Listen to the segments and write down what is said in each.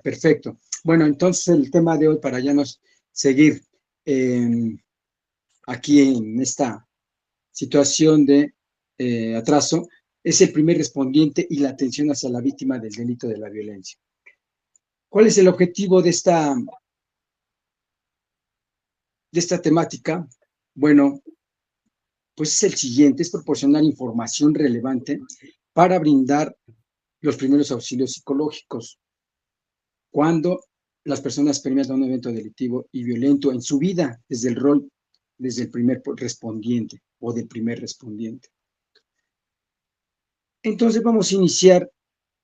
perfecto. Bueno, entonces el tema de hoy, para ya nos seguir aquí en esta situación de atraso, es el primer respondiente y la atención hacia la víctima del delito de la violencia. ¿Cuál es el objetivo de esta temática? Bueno, pues es el siguiente, es proporcionar información relevante para brindar los primeros auxilios psicológicos cuando las personas experimentan un evento delictivo y violento en su vida, desde el rol, desde el primer respondiente o del primer respondiente. Entonces vamos a iniciar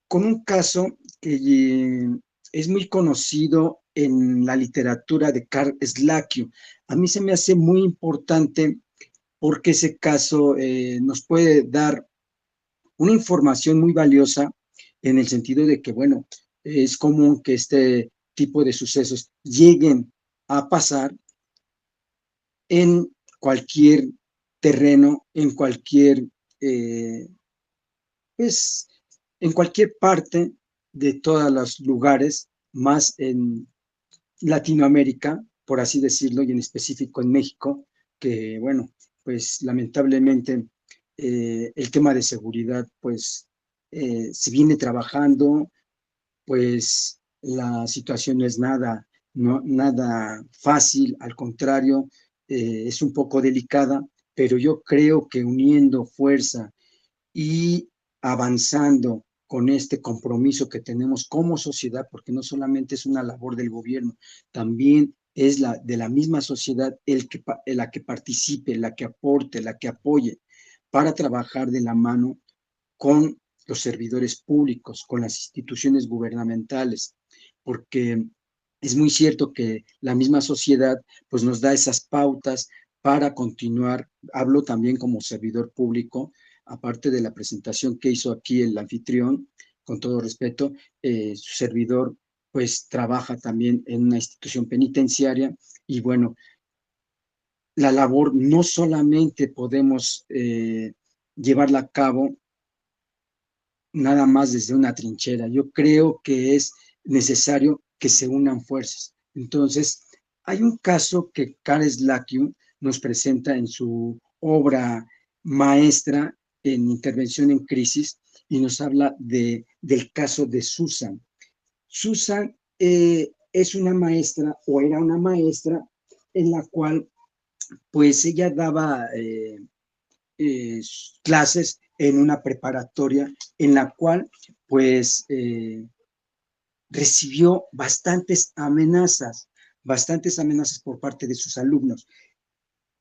con un caso que es muy conocido en la literatura de Karl Slackius. A mí se me hace muy importante porque ese caso nos puede dar una información muy valiosa en el sentido de que, bueno, es común que este tipo de sucesos lleguen a pasar en cualquier terreno, en cualquier, pues, en cualquier parte de todos los lugares, más en Latinoamérica, por así decirlo, y en específico en México, que, bueno, pues lamentablemente el tema de seguridad, pues, se viene trabajando, pues la situación no es nada, no, nada fácil, al contrario, es un poco delicada, pero yo creo que uniendo fuerza y avanzando con este compromiso que tenemos como sociedad, porque no solamente es una labor del gobierno, también es la de la misma sociedad la que participe, la que aporte, la que apoye para trabajar de la mano con los servidores públicos, con las instituciones gubernamentales, porque es muy cierto que la misma sociedad pues nos da esas pautas para continuar. Hablo también como servidor público, aparte de la presentación que hizo aquí el anfitrión, con todo respeto, su servidor pues trabaja también en una institución penitenciaria y bueno, la labor no solamente podemos llevarla a cabo nada más desde una trinchera. Yo creo que es necesario que se unan fuerzas. Entonces, hay un caso que Karl Slackius nos presenta en su obra maestra en Intervención en Crisis y nos habla del caso de Susan. Susan es una maestra o era una maestra en la cual pues ella daba clases en una preparatoria en la cual pues recibió bastantes amenazas por parte de sus alumnos.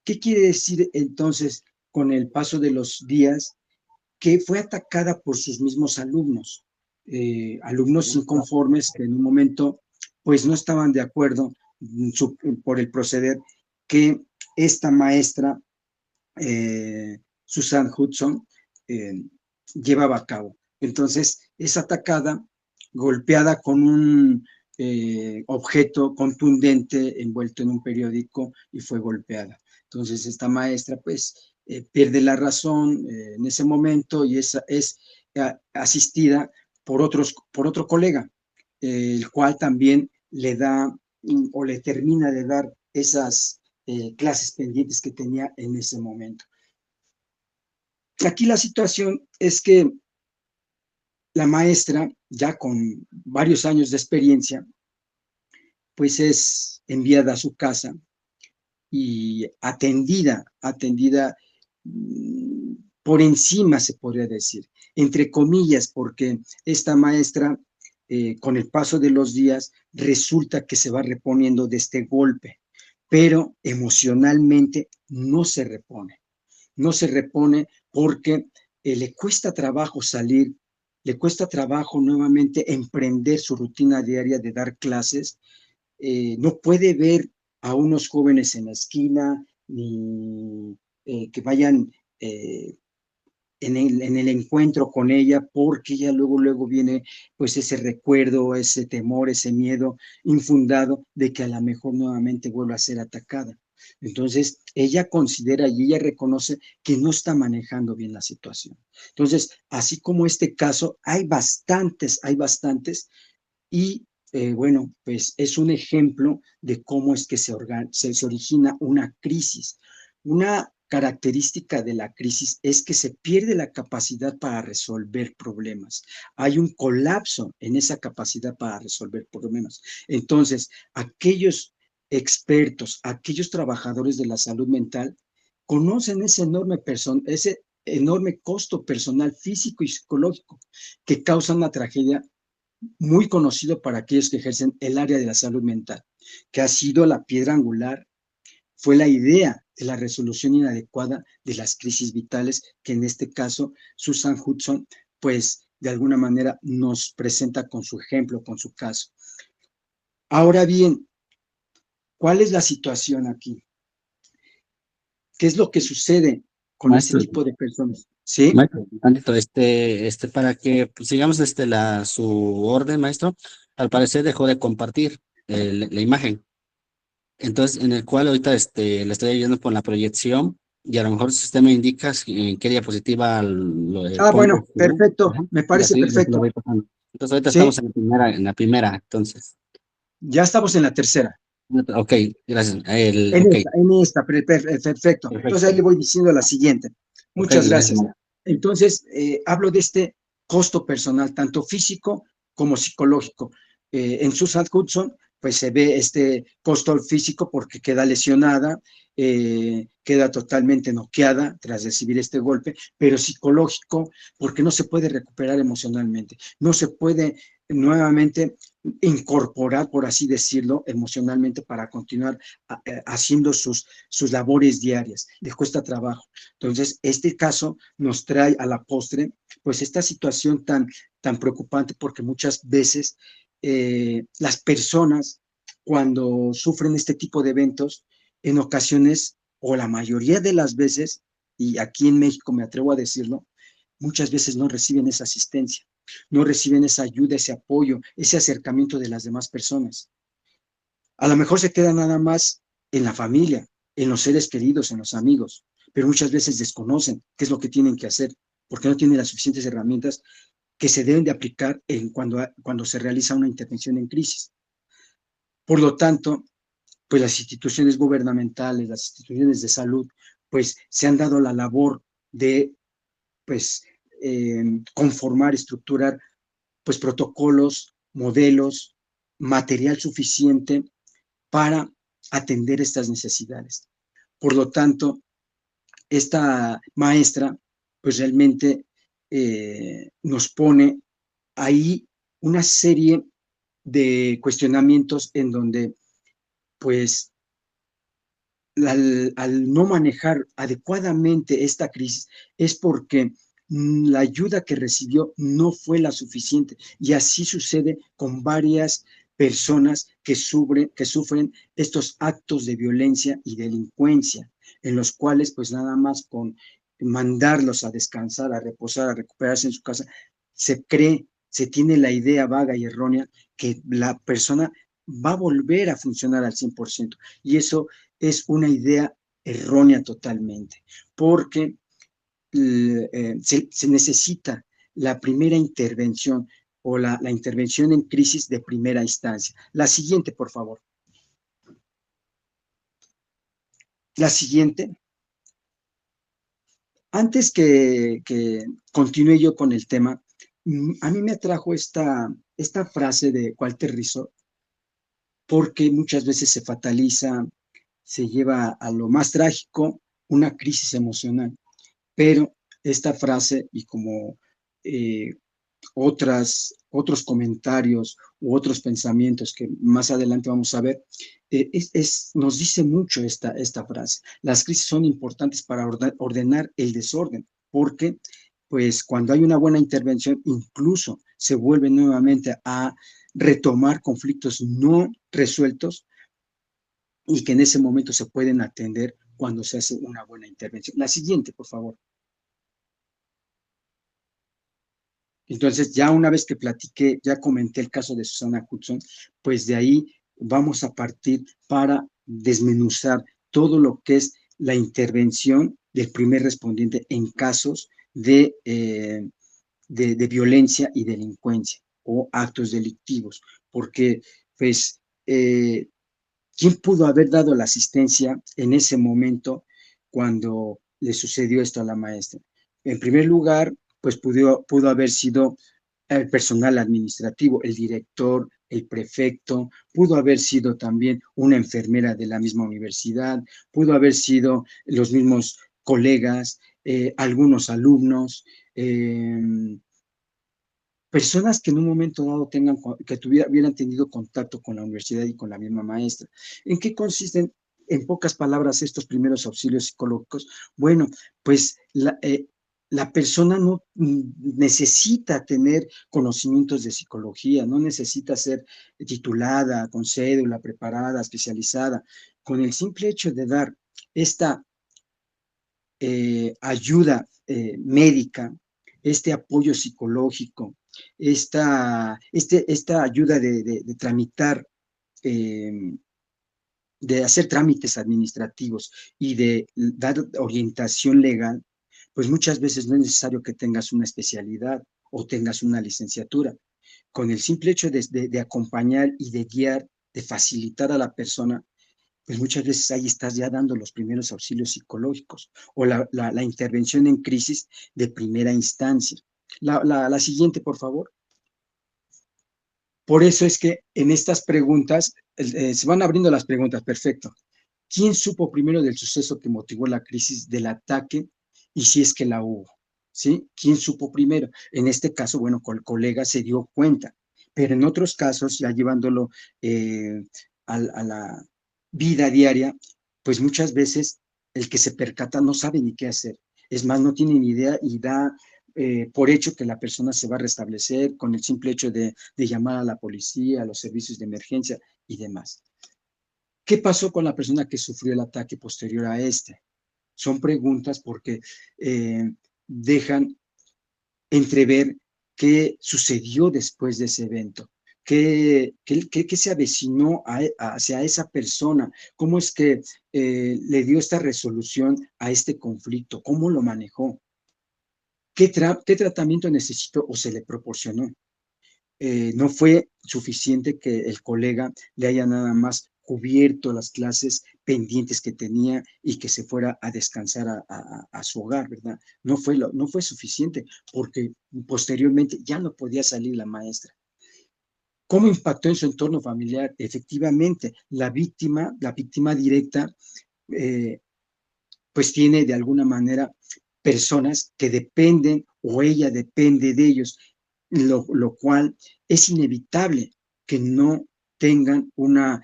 ¿Qué quiere decir entonces con el paso de los días? Que fue atacada por sus mismos alumnos, alumnos inconformes que en un momento pues no estaban de acuerdo por el proceder que esta maestra Susan Hudson llevaba a cabo. Entonces es atacada, golpeada con un objeto contundente envuelto en un periódico y fue golpeada. Entonces esta maestra pues pierde la razón en ese momento y es asistida por otro colega, el cual también le da o le termina de dar esas clases pendientes que tenía en ese momento. Aquí la situación es que la maestra, ya con varios años de experiencia, pues es enviada a su casa y atendida por encima, se podría decir, entre comillas, porque esta maestra, con el paso de los días, resulta que se va reponiendo de este golpe, pero emocionalmente no se repone porque le cuesta trabajo salir, le cuesta trabajo nuevamente emprender su rutina diaria de dar clases, no puede ver a unos jóvenes en la esquina, ni que vayan en el encuentro con ella, porque ella luego viene pues ese recuerdo, ese temor, ese miedo infundado de que a lo mejor nuevamente vuelva a ser atacada. Entonces, ella considera y ella reconoce que no está manejando bien la situación. Entonces, así como este caso, hay bastantes, y bueno, pues es un ejemplo de cómo es que se origina una crisis. Una característica de la crisis es que se pierde la capacidad para resolver problemas. Hay un colapso en esa capacidad para resolver problemas. Entonces, aquellos expertos, aquellos trabajadores de la salud mental, conocen ese enorme costo personal, físico y psicológico que causa una tragedia muy conocido para aquellos que ejercen el área de la salud mental, que ha sido la piedra angular, fue la idea de la resolución inadecuada de las crisis vitales, que en este caso Susan Hudson, pues de alguna manera nos presenta con su ejemplo, con su caso. Ahora bien, ¿cuál es la situación aquí? ¿Qué es lo que sucede con este Maestro, tipo de personas? ¿Sí? maestro, tantito, para que pues, sigamos su orden, maestro, al parecer dejó de compartir la imagen. Entonces, en el cual ahorita le estoy ayudando con la proyección y a lo mejor si usted me indica en qué diapositiva pongo, Bueno, ¿no? perfecto, Ajá, me y parece así lo perfecto. voy pasando. Entonces, ahorita estamos ¿Sí? en la primera, entonces. Ya estamos en la tercera. Ok, gracias. Ok, Perfecto. Entonces ahí perfecto. le voy diciendo la siguiente. Ok, Muchas gracias, gracias. maestro. Entonces, hablo de este costo personal, tanto físico como psicológico. En Susan Hudson, pues se ve este costo físico porque queda lesionada, queda totalmente noqueada tras recibir este golpe, pero psicológico porque no se puede recuperar emocionalmente, no se puede nuevamente incorporar, por así decirlo, emocionalmente para continuar haciendo sus labores diarias. Les cuesta trabajo. Entonces, este caso nos trae a la postre, pues esta situación tan preocupante porque muchas veces las personas cuando sufren este tipo de eventos, en ocasiones o la mayoría de las veces, y aquí en México me atrevo a decirlo, muchas veces no reciben esa asistencia, no reciben esa ayuda, ese apoyo, ese acercamiento de las demás personas. A lo mejor se queda nada más en la familia, en los seres queridos, en los amigos, pero muchas veces desconocen qué es lo que tienen que hacer, porque no tienen las suficientes herramientas que se deben de aplicar cuando se realiza una intervención en crisis. Por lo tanto, pues las instituciones gubernamentales, las instituciones de salud, pues se han dado la labor de pues conformar, estructurar pues protocolos, modelos, material suficiente para atender estas necesidades. Por lo tanto, esta maestra pues realmente nos pone ahí una serie de cuestionamientos en donde pues al no manejar adecuadamente esta crisis es porque la ayuda que recibió no fue la suficiente. Y así sucede con varias personas que sufren estos actos de violencia y delincuencia, en los cuales pues nada más con mandarlos a descansar, a reposar, a recuperarse en su casa, se tiene la idea vaga y errónea que la persona va a volver a funcionar al 100%. Y eso es una idea errónea totalmente, porque se necesita la primera intervención o la intervención en crisis de primera instancia. La siguiente, por favor. La siguiente. Antes que continúe yo con el tema, a mí me atrajo esta frase de Walter Rizzo, porque muchas veces se fataliza, se lleva a lo más trágico una crisis emocional. Pero esta frase y como eh, otros comentarios u otros pensamientos que más adelante vamos a ver, nos dice mucho esta frase. Las crisis son importantes para ordenar el desorden, porque pues cuando hay una buena intervención, incluso se vuelve nuevamente a retomar conflictos no resueltos y que en ese momento se pueden atender cuando se hace una buena intervención. La siguiente, por favor. Entonces, ya una vez que platiqué, ya comenté el caso de Susana Hudson, pues de ahí vamos a partir para desmenuzar todo lo que es la intervención del primer respondiente en casos de violencia y delincuencia o actos delictivos. porque pues ¿quién pudo haber dado la asistencia en ese momento cuando le sucedió esto a la maestra? En primer lugar, pues pudo haber sido el personal administrativo, el director, el prefecto, pudo haber sido también una enfermera de la misma universidad, pudo haber sido los mismos colegas, algunos alumnos, personas que en un momento dado hubieran tenido contacto con la universidad y con la misma maestra. ¿En qué consisten, en pocas palabras, estos primeros auxilios psicológicos? Bueno, pues la persona no necesita tener conocimientos de psicología, no necesita ser titulada, con cédula, preparada, especializada. Con el simple hecho de dar esta ayuda médica, este apoyo psicológico, esta ayuda de tramitar, eh, de hacer trámites administrativos y de dar orientación legal, pues muchas veces no es necesario que tengas una especialidad o tengas una licenciatura. Con el simple hecho de acompañar y de guiar, de facilitar a la persona, pues muchas veces ahí estás ya dando los primeros auxilios psicológicos o la intervención en crisis de primera instancia. La siguiente, por favor. Por eso es que en estas preguntas, se van abriendo las preguntas, perfecto. ¿Quién supo primero del suceso que motivó la crisis del ataque y si es que la hubo? ¿Sí? ¿Quién supo primero? En este caso, bueno, el colega se dio cuenta, pero en otros casos, ya llevándolo a la vida diaria, pues muchas veces el que se percata no sabe ni qué hacer. Es más, no tiene ni idea y da por hecho que la persona se va a restablecer con el simple hecho de llamar a la policía, a los servicios de emergencia y demás. ¿Qué pasó con la persona que sufrió el ataque posterior a este? Son preguntas porque dejan entrever qué sucedió después de ese evento, qué se avecinó hacia esa persona, cómo es que le dio esta resolución a este conflicto, cómo lo manejó, qué tratamiento necesitó o se le proporcionó. No fue suficiente que el colega le haya nada más cubierto las clases pendientes que tenía y que se fuera a descansar a su hogar, ¿verdad? No fue suficiente porque posteriormente ya no podía salir la maestra. ¿Cómo impactó en su entorno familiar? Efectivamente, la víctima directa, eh, pues tiene de alguna manera personas que dependen o ella depende de ellos, lo cual es inevitable que no tengan una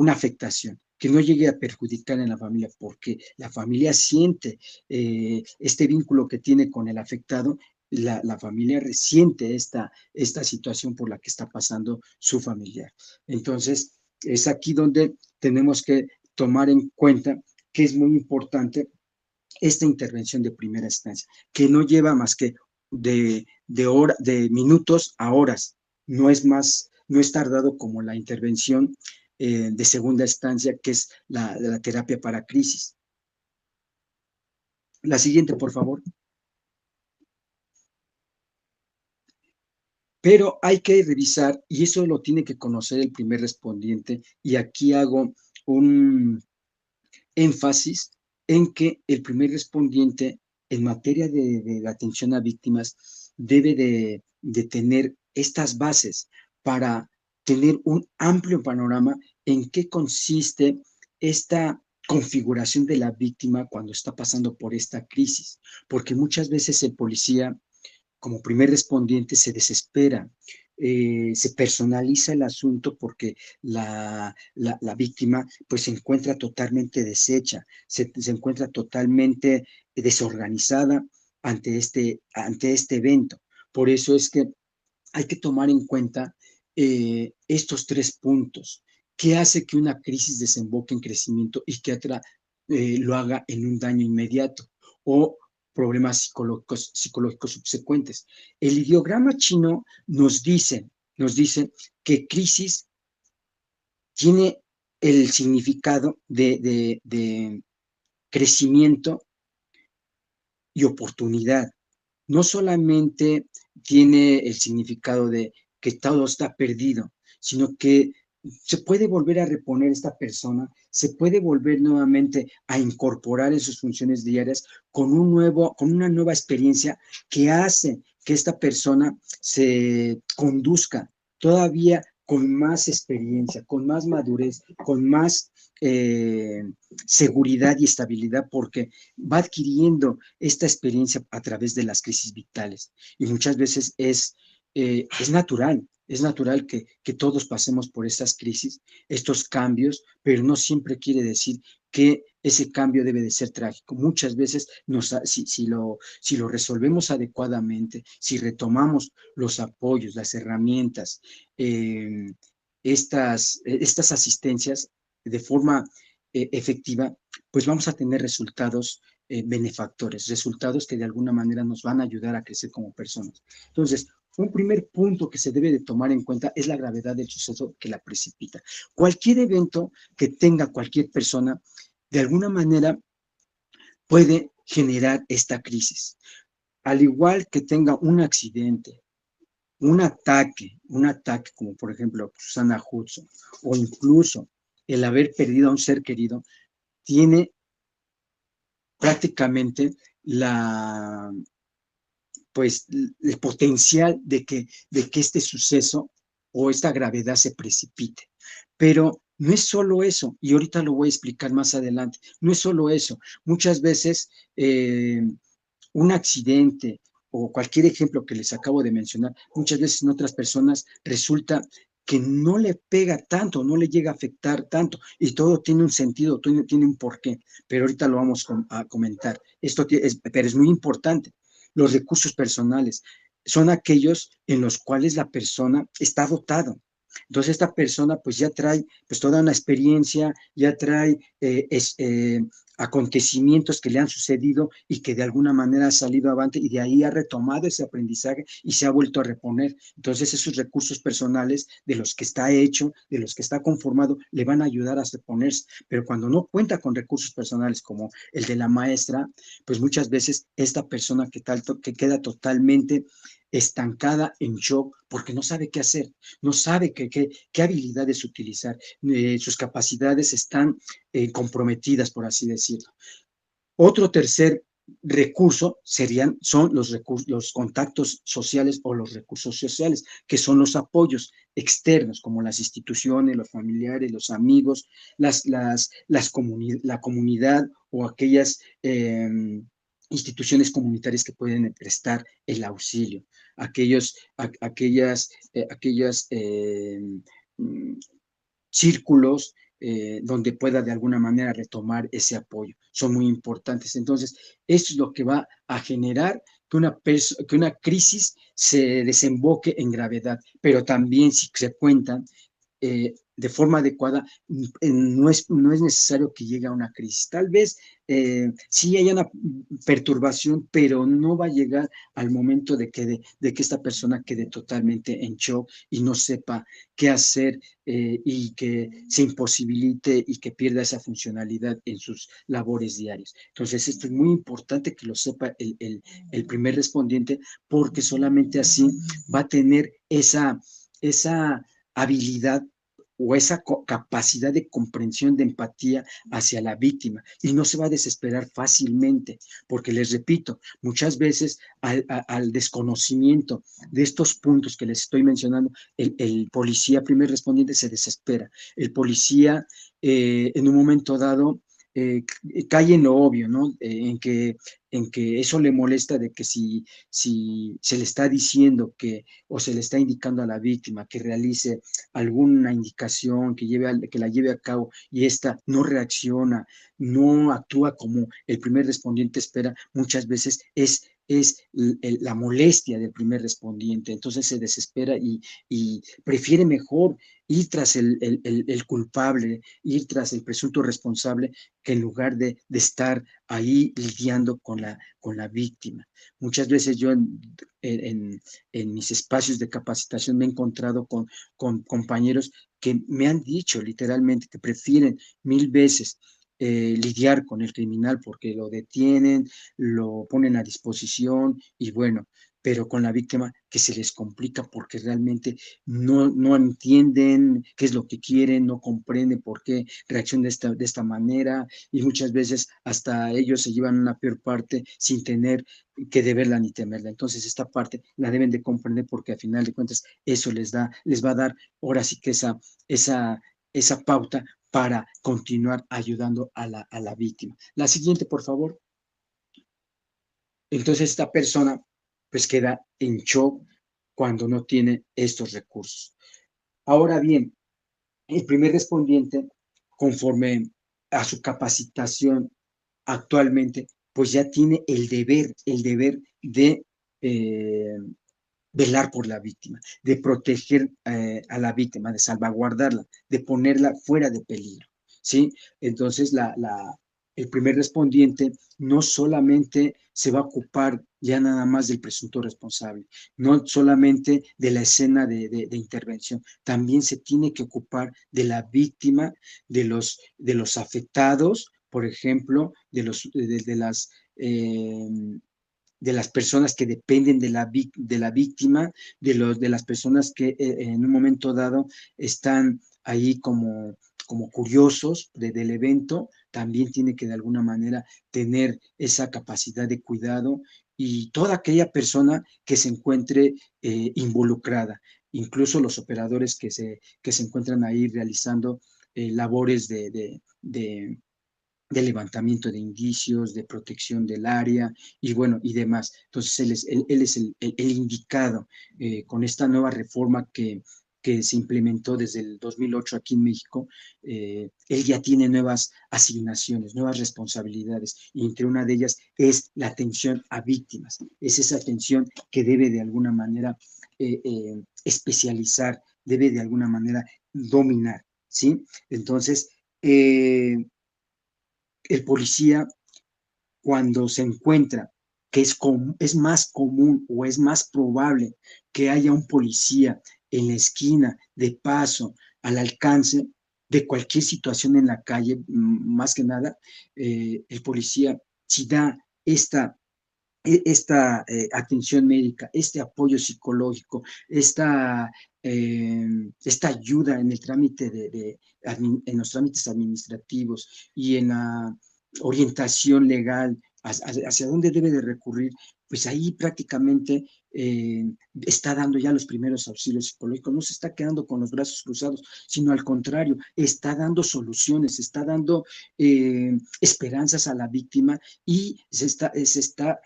afectación, que no llegue a perjudicar en la familia, porque la familia siente este vínculo que tiene con el afectado, la familia resiente esta situación por la que está pasando su familiar. Entonces, es aquí donde tenemos que tomar en cuenta que es muy importante esta intervención de primera instancia, que no lleva más que de minutos a horas, no es tardado como la intervención de segunda instancia, que es la terapia para crisis. La siguiente, por favor. Pero hay que revisar, y eso lo tiene que conocer el primer respondiente, y aquí hago un énfasis en que el primer respondiente en materia de atención a víctimas debe de tener estas bases para tener un amplio panorama en qué consiste esta configuración de la víctima cuando está pasando por esta crisis, porque muchas veces el policía como primer respondiente se desespera, se personaliza el asunto porque la víctima pues se encuentra totalmente deshecha, se encuentra totalmente desorganizada ante este evento. Por eso es que hay que tomar en cuenta estos tres puntos. ¿Qué hace que una crisis desemboque en crecimiento y que otra lo haga en un daño inmediato o problemas psicológicos subsecuentes? El ideograma chino nos dice que crisis tiene el significado de crecimiento y oportunidad. No solamente tiene el significado de que todo está perdido, sino que se puede volver a reponer esta persona, se puede volver nuevamente a incorporar en sus funciones diarias con una nueva experiencia que hace que esta persona se conduzca todavía con más experiencia, con más madurez, con más eh, seguridad y estabilidad, porque va adquiriendo esta experiencia a través de las crisis vitales. Y muchas veces es natural que todos pasemos por estas crisis, estos cambios, pero no siempre quiere decir que ese cambio debe de ser trágico. Muchas veces, si lo resolvemos adecuadamente, si retomamos los apoyos, las herramientas, eh, estas asistencias de forma efectiva, pues vamos a tener resultados benefactores, resultados que de alguna manera nos van a ayudar a crecer como personas. Entonces, un primer punto que se debe de tomar en cuenta es la gravedad del suceso que la precipita. Cualquier evento que tenga cualquier persona, de alguna manera puede generar esta crisis. Al igual que tenga un accidente, un ataque como por ejemplo Susana Hudson, o incluso el haber perdido a un ser querido, tiene prácticamente la, pues, el potencial de que este suceso o esta gravedad se precipite. Pero no es solo eso, y ahorita lo voy a explicar más adelante, no es solo eso. Muchas veces un accidente o cualquier ejemplo que les acabo de mencionar, muchas veces en otras personas resulta que no le pega tanto, no le llega a afectar tanto, y todo tiene un sentido, tiene un porqué, pero ahorita lo vamos a comentar. Pero es muy importante. Los recursos personales son aquellos en los cuales la persona está dotado. Entonces esta persona pues ya trae pues toda una experiencia, ya trae acontecimientos que le han sucedido y que de alguna manera ha salido avante y de ahí ha retomado ese aprendizaje y se ha vuelto a reponer. Entonces esos recursos personales de los que está hecho, de los que está conformado, le van a ayudar a reponerse. Pero cuando no cuenta con recursos personales como el de la maestra, pues muchas veces esta persona que queda totalmente estancada en shock porque no sabe qué hacer, no sabe qué habilidades utilizar, sus capacidades están comprometidas, por así decirlo. Otro tercer recurso son los contactos sociales o los recursos sociales, que son los apoyos externos, como las instituciones, los familiares, los amigos, la comunidad o aquellas instituciones comunitarias que pueden prestar el auxilio, aquellas círculos donde pueda de alguna manera retomar ese apoyo. Son muy importantes. Entonces, esto es lo que va a generar que una crisis se desemboque en gravedad, pero también si se cuentan de forma adecuada, no es necesario que llegue a una crisis. Tal vez sí haya una perturbación, pero no va a llegar al momento de que esta persona quede totalmente en shock y no sepa qué hacer y que se imposibilite y que pierda esa funcionalidad en sus labores diarias. Entonces, esto es muy importante que lo sepa el primer respondiente, porque solamente así va a tener esa habilidad o esa capacidad de comprensión, de empatía hacia la víctima y no se va a desesperar fácilmente, porque les repito, muchas veces al desconocimiento de estos puntos que les estoy mencionando, el policía primer respondiente se desespera, el policía en un momento dado cae en lo obvio, ¿no? En que eso le molesta de que si se le está diciendo que o se le está indicando a la víctima que realice alguna indicación, que la lleve a cabo y ésta no reacciona, no actúa como el primer respondiente espera, muchas veces es la molestia del primer respondiente. Entonces se desespera y prefiere mejor ir tras el culpable, ir tras el presunto responsable, que en lugar de estar ahí lidiando con la víctima. Muchas veces yo en mis espacios de capacitación me he encontrado con compañeros que me han dicho literalmente que prefieren 1000 veces lidiar con el criminal porque lo detienen, lo ponen a disposición y bueno, pero con la víctima que se les complica porque realmente no entienden qué es lo que quieren, no comprenden por qué reaccionan de esta manera, y muchas veces hasta ellos se llevan una peor parte sin tener que deberla ni temerla. Entonces esta parte la deben de comprender porque al final de cuentas eso les va a dar ahora sí que esa, esa pauta para continuar ayudando a la víctima. La siguiente, por favor. Entonces esta persona pues queda en shock cuando no tiene estos recursos. Ahora bien, el primer respondiente, conforme a su capacitación actualmente, pues ya tiene el deber de velar por la víctima, de proteger a la víctima, de salvaguardarla, de ponerla fuera de peligro, ¿sí? Entonces, el primer respondiente no solamente se va a ocupar ya nada más del presunto responsable, no solamente de la escena de intervención, también se tiene que ocupar de la víctima, de los afectados, por ejemplo, eh, de las personas que dependen de la víctima, de las personas que en un momento dado están ahí como curiosos del evento, también tiene que de alguna manera tener esa capacidad de cuidado, y toda aquella persona que se encuentre involucrada, incluso los operadores que se encuentran ahí realizando labores de levantamiento de indicios, de protección del área y bueno, y demás. Entonces, él es el indicado con esta nueva reforma que se implementó desde el 2008 aquí en México. Él ya tiene nuevas asignaciones, nuevas responsabilidades, y entre una de ellas es la atención a víctimas. Es esa atención que debe de alguna manera especializar, debe de alguna manera dominar, ¿sí? Entonces, el policía, cuando se encuentra que es más común o es más probable que haya un policía en la esquina, de paso, al alcance de cualquier situación en la calle, más que nada, el policía, si da atención médica, este apoyo psicológico, esta ayuda en el trámite en los trámites administrativos y en la orientación legal hacia dónde debe de recurrir, pues ahí prácticamente está dando ya los primeros auxilios psicológicos, no se está quedando con los brazos cruzados, sino al contrario, está dando soluciones, está dando esperanzas a la víctima, y se está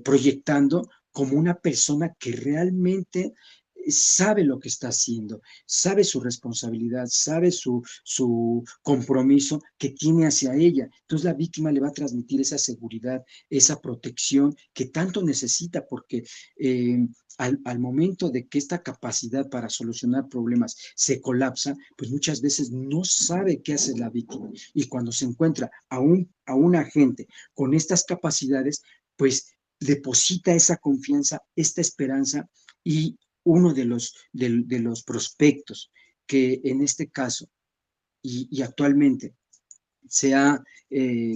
proyectando como una persona que realmente sabe lo que está haciendo, sabe su responsabilidad, sabe su compromiso que tiene hacia ella. Entonces la víctima le va a transmitir esa seguridad, esa protección que tanto necesita, porque al momento de que esta capacidad para solucionar problemas se colapsa, pues muchas veces no sabe qué hace la víctima. Y cuando se encuentra a un agente con estas capacidades, pues deposita esa confianza, esta esperanza, y uno de los prospectos que en este caso y actualmente se ha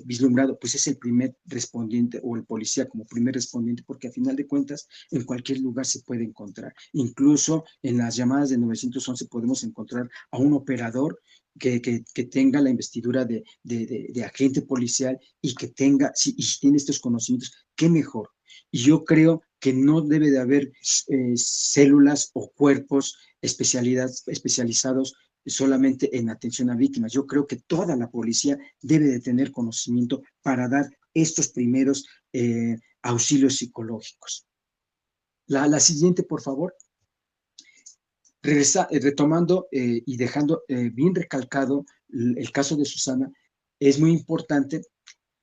vislumbrado, pues es el primer respondiente, o el policía como primer respondiente, porque a final de cuentas en cualquier lugar se puede encontrar. Incluso en las llamadas de 911 podemos encontrar a un operador que tenga la investidura de agente policial, y que tenga, y si tiene estos conocimientos, qué mejor. Y yo creo que no debe de haber células o cuerpos especializados solamente en atención a víctimas. Yo creo que toda la policía debe de tener conocimiento para dar estos primeros auxilios psicológicos. La siguiente, por favor. Retomando y dejando bien recalcado el caso de Susana, es muy importante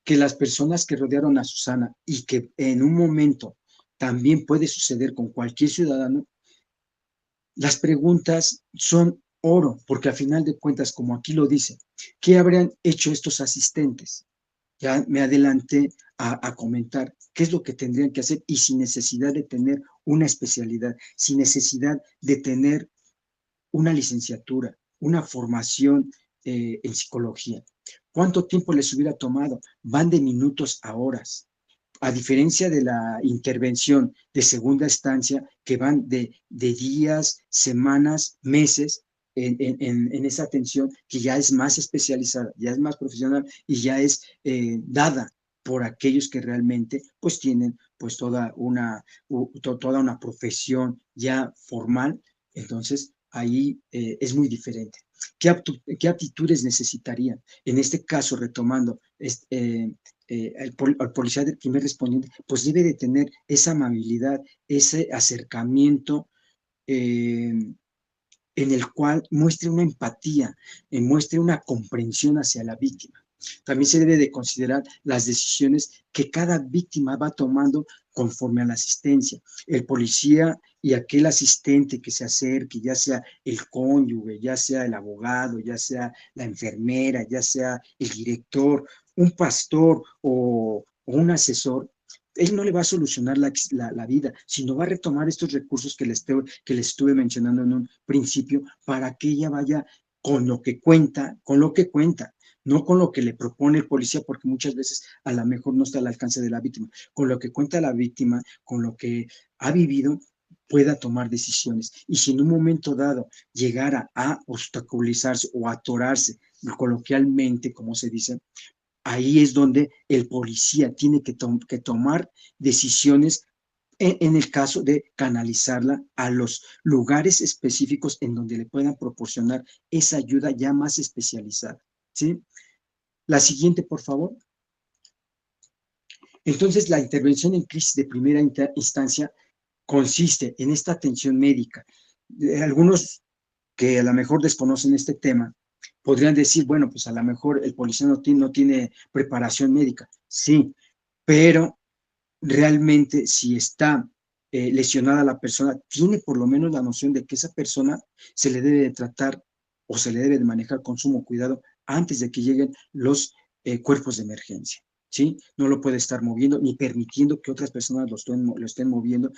que las personas que rodearon a Susana, y que en un momento también puede suceder con cualquier ciudadano, las preguntas son oro, porque al final de cuentas, como aquí lo dice, ¿qué habrían hecho estos asistentes? Ya me adelanté a comentar qué es lo que tendrían que hacer, y sin necesidad de tener una especialidad, sin necesidad de tener una licenciatura, una formación en psicología. ¿Cuánto tiempo les hubiera tomado? Van de minutos a horas. a diferencia de la intervención de segunda instancia, que van de días, semanas, meses, en esa atención que ya es más especializada, ya es más profesional y ya es dada por aquellos que realmente pues tienen pues toda una profesión ya formal. Entonces ahí es muy diferente. ¿Qué aptitudes necesitarían? En este caso, retomando, el policía del primer respondiente, pues debe de tener esa amabilidad, ese acercamiento, eh, en el cual muestre una empatía, muestre una comprensión hacia la víctima. También se debe de considerar las decisiones que cada víctima va tomando conforme a la asistencia. El policía y aquel asistente que se acerque, ya sea el cónyuge, ya sea el abogado, ya sea la enfermera, ya sea el director, un pastor o un asesor, él no le va a solucionar la vida, sino va a retomar estos recursos que les estuve mencionando en un principio para que ella vaya con lo que cuenta, no con lo que le propone el policía, porque muchas veces a lo mejor no está al alcance de la víctima, con lo que cuenta la víctima, con lo que ha vivido, pueda tomar decisiones. Y si en un momento dado llegara a obstaculizarse o atorarse, coloquialmente, como se dice, ahí es donde el policía tiene que tomar decisiones en el caso de canalizarla a los lugares específicos en donde le puedan proporcionar esa ayuda ya más especializada, ¿sí? La siguiente, por favor. Entonces, la intervención en crisis de primera instancia consiste en esta atención médica. Algunos que a lo mejor desconocen este tema podrían decir, bueno, pues a lo mejor el policía no tiene preparación médica. Sí, pero realmente si está lesionada la persona, tiene por lo menos la noción de que esa persona se le debe de tratar o se le debe de manejar con sumo cuidado antes de que lleguen los cuerpos de emergencia. ¿Sí? No lo puede estar moviendo ni permitiendo que otras personas lo estén moviendo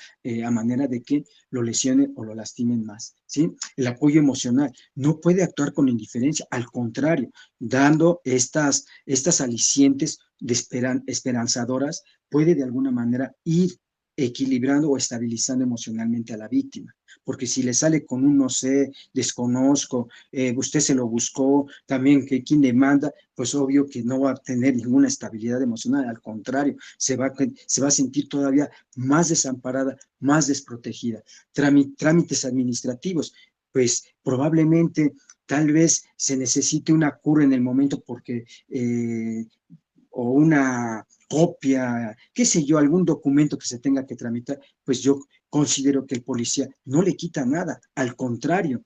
a manera de que lo lesionen o lo lastimen más. ¿Sí? El apoyo emocional no puede actuar con indiferencia, al contrario, dando estas alicientes esperanzadoras, puede de alguna manera ir equilibrando o estabilizando emocionalmente a la víctima. Porque si le sale con un no sé, desconozco, usted se lo buscó, también que quien le manda, pues obvio que no va a tener ninguna estabilidad emocional, al contrario, se va a sentir todavía más desamparada, más desprotegida. Trámites administrativos, pues probablemente tal vez se necesite una cura en el momento porque o una copia, qué sé yo, algún documento que se tenga que tramitar, pues yo considero que el policía no le quita nada, al contrario,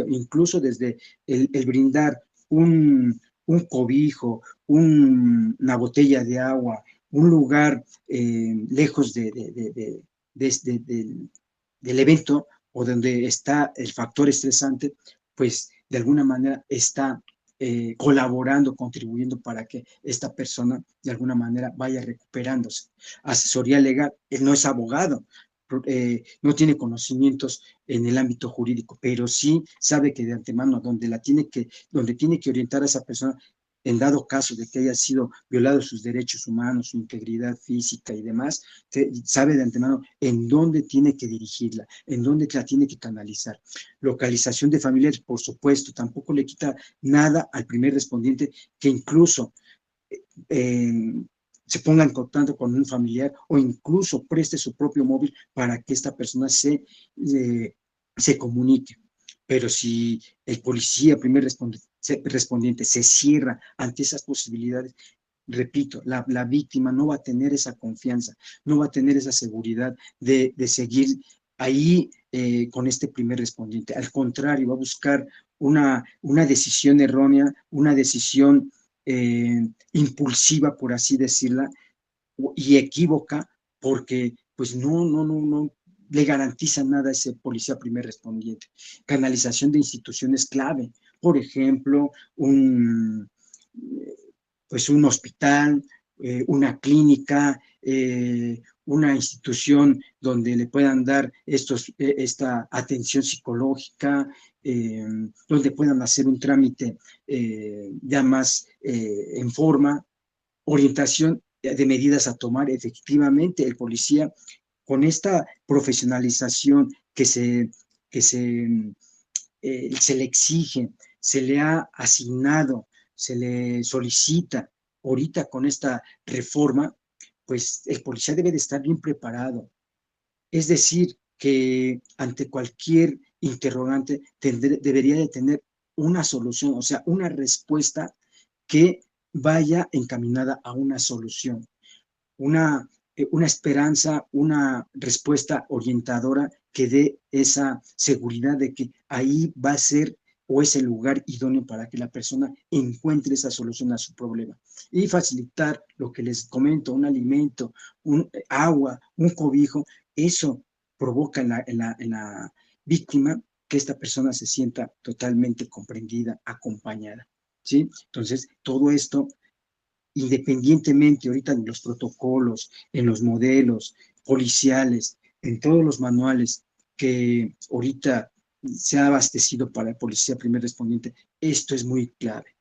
incluso desde el brindar un cobijo, una botella de agua, un lugar lejos del evento o donde está el factor estresante, pues de alguna manera está colaborando, contribuyendo para que esta persona de alguna manera vaya recuperándose. Asesoría legal, él no es abogado, no tiene conocimientos en el ámbito jurídico, pero sí sabe que de antemano donde tiene que orientar a esa persona en dado caso de que haya sido violados sus derechos humanos, su integridad física y demás, sabe de antemano en dónde tiene que dirigirla, en dónde la tiene que canalizar. Localización de familiares, por supuesto, tampoco le quita nada al primer respondiente que incluso eh, se ponga en contacto con un familiar o incluso preste su propio móvil para que esta persona se comunique. Pero si el policía, primer respondiente, se cierra ante esas posibilidades, repito, la víctima no va a tener esa confianza, no va a tener esa seguridad de seguir ahí con este primer respondiente. Al contrario, va a buscar una decisión errónea, una decisión impulsiva, por así decirla, y equívoca, porque pues no le garantiza nada a ese policía primer respondiente. Canalización de instituciones clave, por ejemplo, pues un hospital, una clínica, una institución donde le puedan dar esta atención psicológica, donde puedan hacer un trámite ya más en forma, orientación de medidas a tomar. Efectivamente, el policía, con esta profesionalización se le exige, se le ha asignado, se le solicita ahorita con esta reforma, pues el policía debe de estar bien preparado. Es decir, que ante cualquier interrogante debería de tener una solución, o sea, una respuesta que vaya encaminada a una solución, una esperanza, una respuesta orientadora que dé esa seguridad de que ahí va a ser o es el lugar idóneo para que la persona encuentre esa solución a su problema. Y facilitar lo que les comento, un alimento, agua, un cobijo, eso provoca en la víctima que esta persona se sienta totalmente comprendida, acompañada. ¿Sí? Entonces, todo esto independientemente ahorita en los protocolos, en los modelos policiales, en todos los manuales que ahorita se ha abastecido para el policía primer respondiente, esto es muy clave.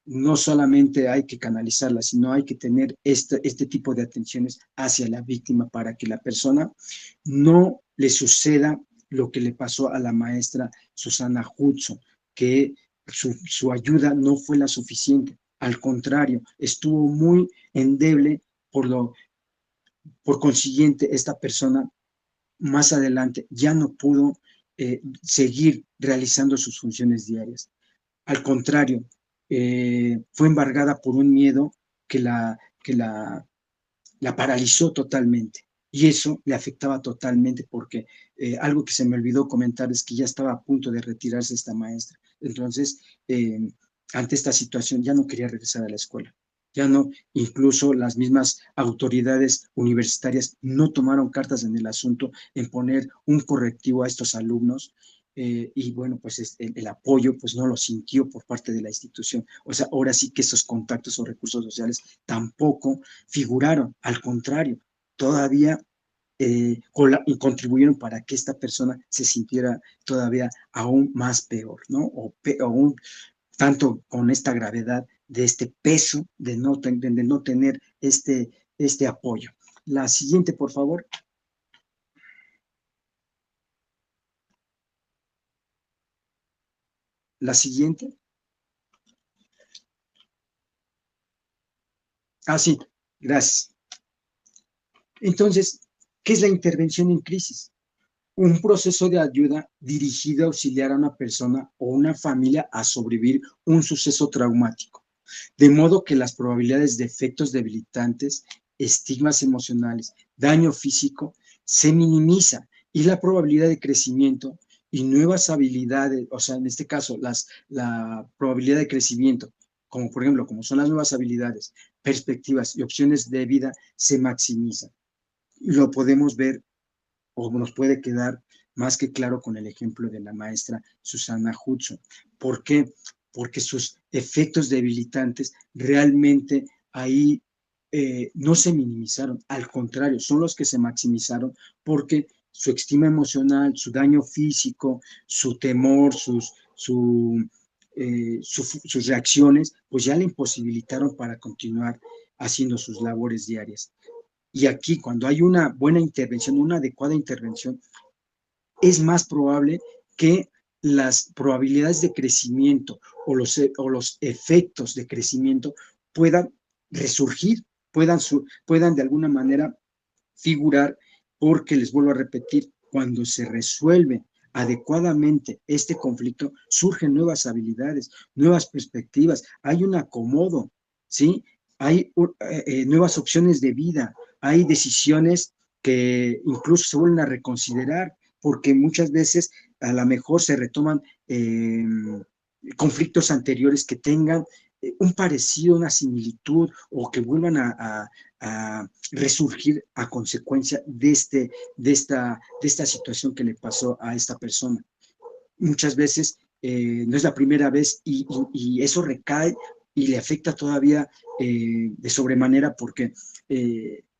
No solamente hay que canalizarla, sino hay que tener este tipo de atenciones hacia la víctima para que la persona no le suceda lo que le pasó a la maestra Susana Hudson, que su ayuda no fue la suficiente. Al contrario, estuvo muy endeble, por consiguiente, esta persona más adelante ya no pudo seguir realizando sus funciones diarias. Al contrario, fue embargada por un miedo que la paralizó totalmente. Y eso le afectaba totalmente porque algo que se me olvidó comentar es que ya estaba a punto de retirarse esta maestra. Entonces, ante esta situación ya no quería regresar a la escuela. Ya no, incluso las mismas autoridades universitarias no tomaron cartas en el asunto en poner un correctivo a estos alumnos. Y bueno, pues el apoyo pues no lo sintió por parte de la institución. O sea, ahora sí que esos contactos o recursos sociales tampoco figuraron, al contrario, todavía y contribuyeron para que esta persona se sintiera todavía aún más peor, ¿no? Aún tanto con esta gravedad de este peso de no tener este apoyo. La siguiente, por favor. La siguiente. Ah, sí, gracias. Entonces, ¿qué es la intervención en crisis? Un proceso de ayuda dirigido a auxiliar a una persona o una familia a sobrevivir un suceso traumático, de modo que las probabilidades de efectos debilitantes, estigmas emocionales, daño físico, se minimizan y la probabilidad de crecimiento y nuevas habilidades, o sea, en este caso, la probabilidad de crecimiento, como por ejemplo, como son las nuevas habilidades, perspectivas y opciones de vida, se maximizan. Lo podemos ver o nos puede quedar más que claro con el ejemplo de la maestra Susana Hudson. ¿Por qué? Porque sus efectos debilitantes realmente ahí no se minimizaron, al contrario, son los que se maximizaron porque su estima emocional, su daño físico, su temor, sus reacciones, pues ya le imposibilitaron para continuar haciendo sus labores diarias. Y aquí, cuando hay una buena intervención, una adecuada intervención, es más probable que las probabilidades de crecimiento o los efectos de crecimiento puedan resurgir, puedan de alguna manera figurar, porque les vuelvo a repetir, cuando se resuelve adecuadamente este conflicto, surgen nuevas habilidades, nuevas perspectivas, hay un acomodo, ¿sí? Hay nuevas opciones de vida, hay decisiones que incluso se vuelven a reconsiderar, porque muchas veces a lo mejor se retoman conflictos anteriores que tengan un parecido, una similitud, o que vuelvan a resurgir a consecuencia de esta situación que le pasó a esta persona. Muchas veces no es la primera vez y eso recae y le afecta todavía de sobremanera porque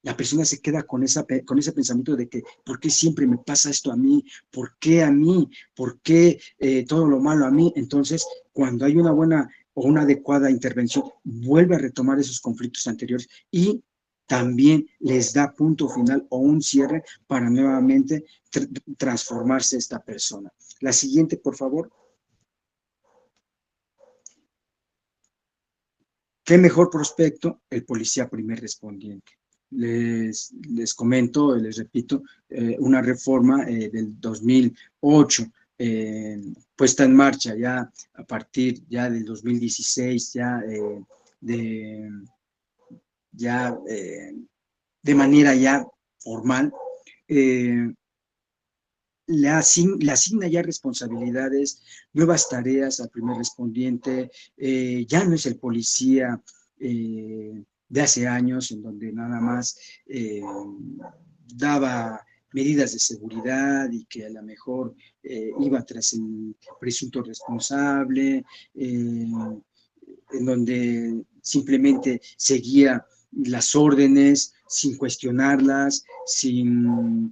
la persona se queda con ese pensamiento de que ¿por qué siempre me pasa esto a mí? ¿Por qué a mí? ¿Por qué todo lo malo a mí? Entonces, cuando hay una buena o una adecuada intervención, vuelve a retomar esos conflictos anteriores y también les da punto final o un cierre para nuevamente transformarse esta persona. La siguiente, por favor. ¿Qué mejor prospecto? El policía primer respondiente. Les comento, les repito, una reforma del 2008, puesta en marcha ya a partir ya del 2016, de, ya de manera ya formal, le asigna ya responsabilidades, nuevas tareas al primer respondiente, ya no es el policía de hace años, en donde nada más daba medidas de seguridad y que a lo mejor iba tras el presunto responsable, en donde simplemente seguía las órdenes sin cuestionarlas, sin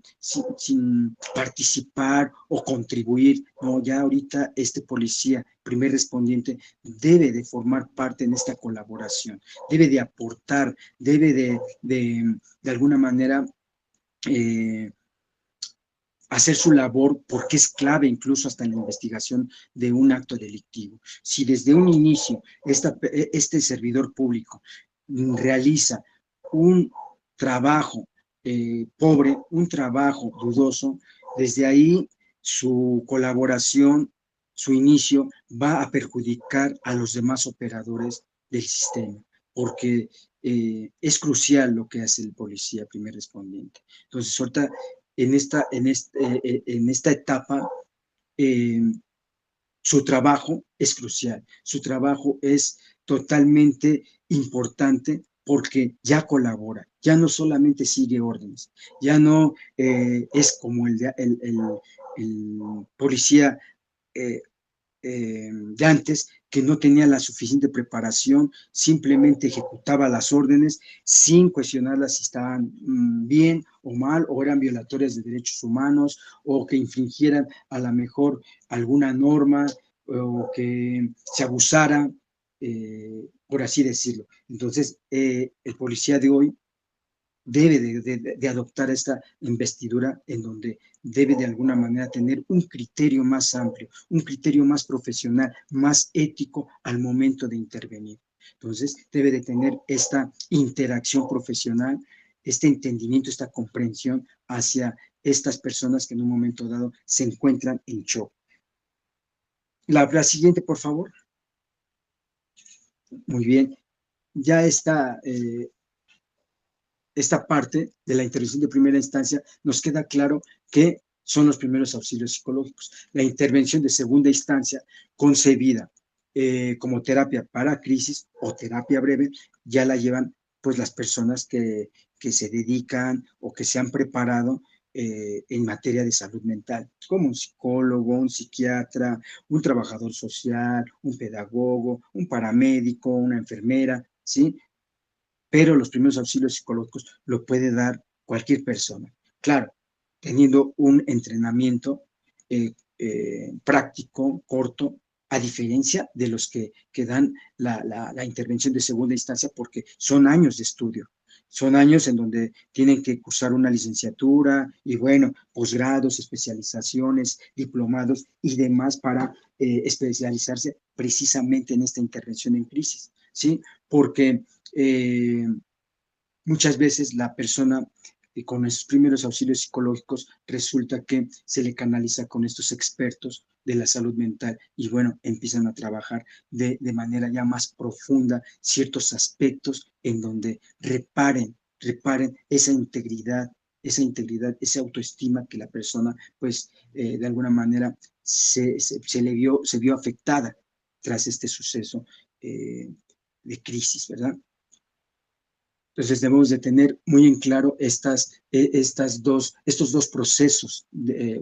participar o contribuir. No, ya ahorita este policía, primer respondiente, debe de formar parte en esta colaboración, debe de aportar, debe de alguna manera hacer su labor, porque es clave incluso hasta en la investigación de un acto delictivo. Si desde un inicio este servidor público realiza un trabajo pobre, un trabajo dudoso, desde ahí su colaboración, su inicio va a perjudicar a los demás operadores del sistema, porque es crucial lo que hace el policía primer respondiente. Entonces, ahorita en esta etapa, eh, su trabajo es crucial, su trabajo es totalmente importante porque ya colabora, ya no solamente sigue órdenes, ya no es como el policía eh, de antes, que no tenía la suficiente preparación, simplemente ejecutaba las órdenes sin cuestionarlas si estaban bien o mal, o eran violatorias de derechos humanos, o que infringieran a lo mejor alguna norma, o que se abusara, por así decirlo. Entonces, el policía de hoy debe de adoptar esta investidura en donde debe de alguna manera tener un criterio más amplio, un criterio más profesional, más ético al momento de intervenir. Entonces, debe de tener esta interacción profesional, este entendimiento, esta comprensión hacia estas personas que en un momento dado se encuentran en shock. La siguiente, por favor. Muy bien. Ya está esta parte de la intervención de primera instancia, nos queda claro que son los primeros auxilios psicológicos. La intervención de segunda instancia, concebida como terapia para crisis o terapia breve, ya la llevan pues las personas que se dedican o que se han preparado en materia de salud mental, como un psicólogo, un psiquiatra, un trabajador social, un pedagogo, un paramédico, una enfermera, ¿sí? Pero los primeros auxilios psicológicos lo puede dar cualquier persona. Claro, teniendo un entrenamiento práctico, corto, a diferencia de los que dan la intervención de segunda instancia, porque son años de estudio. Son años en donde tienen que cursar una licenciatura y, bueno, posgrados, especializaciones, diplomados y demás para especializarse precisamente en esta intervención en crisis, ¿sí? Porque muchas veces la persona con esos primeros auxilios psicológicos resulta que se le canaliza con estos expertos de la salud mental y bueno, empiezan a trabajar de manera ya más profunda ciertos aspectos en donde reparen esa integridad, esa autoestima que la persona pues de alguna manera se vio afectada tras este suceso de crisis, ¿verdad? Entonces debemos de tener muy en claro estos dos procesos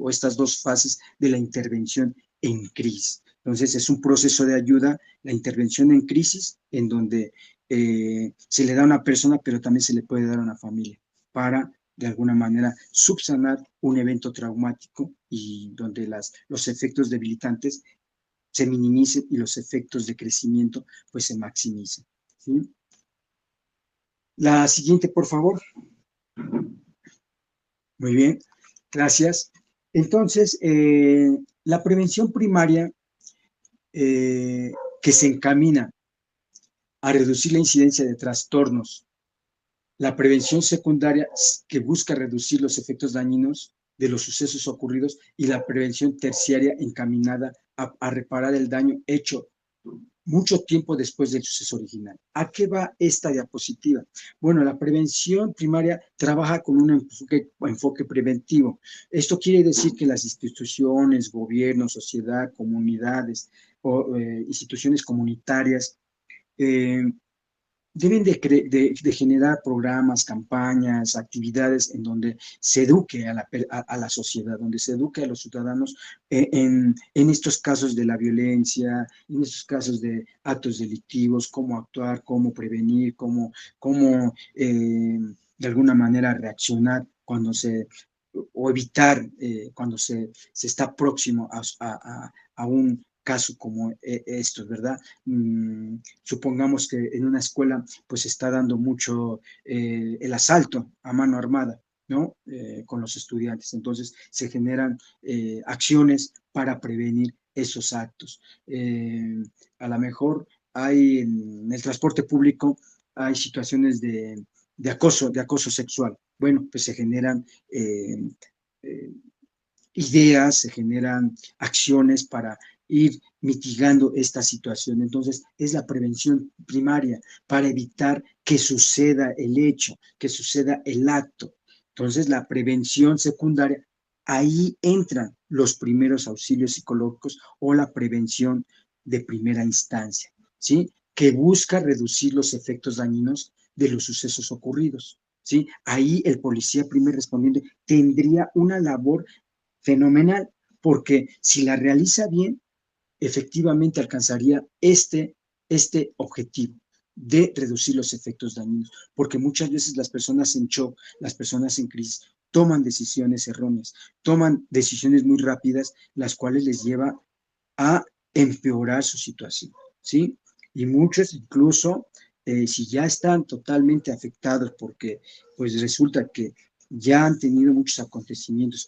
o estas dos fases de la intervención en crisis. Entonces es un proceso de ayuda, la intervención en crisis, en donde se le da a una persona, pero también se le puede dar a una familia para de alguna manera subsanar un evento traumático y donde los efectos debilitantes se minimicen y los efectos de crecimiento pues se maximicen, ¿sí? La siguiente, por favor. Muy bien, gracias. Entonces, la prevención primaria eh, que se encamina a reducir la incidencia de trastornos, la prevención secundaria que busca reducir los efectos dañinos de los sucesos ocurridos y la prevención terciaria encaminada a reparar el daño hecho mucho tiempo después del suceso original. ¿A qué va esta diapositiva? Bueno, la prevención primaria trabaja con un enfoque preventivo. Esto quiere decir que las instituciones, gobiernos, sociedad, comunidades o instituciones comunitarias eh, deben de generar programas, campañas, actividades en donde se eduque a la sociedad, donde se eduque a los ciudadanos en estos casos de la violencia, en estos casos de actos delictivos, cómo actuar, cómo prevenir, cómo de alguna manera reaccionar cuando o evitar cuando se está próximo a un caso como estos, ¿verdad? Supongamos que en una escuela pues está dando mucho el asalto a mano armada, ¿no? Con los estudiantes. Entonces se generan acciones para prevenir esos actos. A lo mejor hay en el transporte público, hay situaciones de acoso sexual. Bueno, pues se generan eh, ideas, se generan acciones para ir mitigando esta situación. Entonces, es la prevención primaria para evitar que suceda el hecho, que suceda el acto. Entonces, la prevención secundaria, ahí entran los primeros auxilios psicológicos o la prevención de primera instancia, ¿sí? Que busca reducir los efectos dañinos de los sucesos ocurridos, ¿sí? Ahí el policía primer respondiente tendría una labor fenomenal, porque si la realiza bien, efectivamente alcanzaría este objetivo de reducir los efectos dañinos, porque muchas veces las personas en shock, las personas en crisis, toman decisiones erróneas, toman decisiones muy rápidas, las cuales les lleva a empeorar su situación, ¿sí? Y muchos incluso, si ya están totalmente afectados porque pues resulta que ya han tenido muchos acontecimientos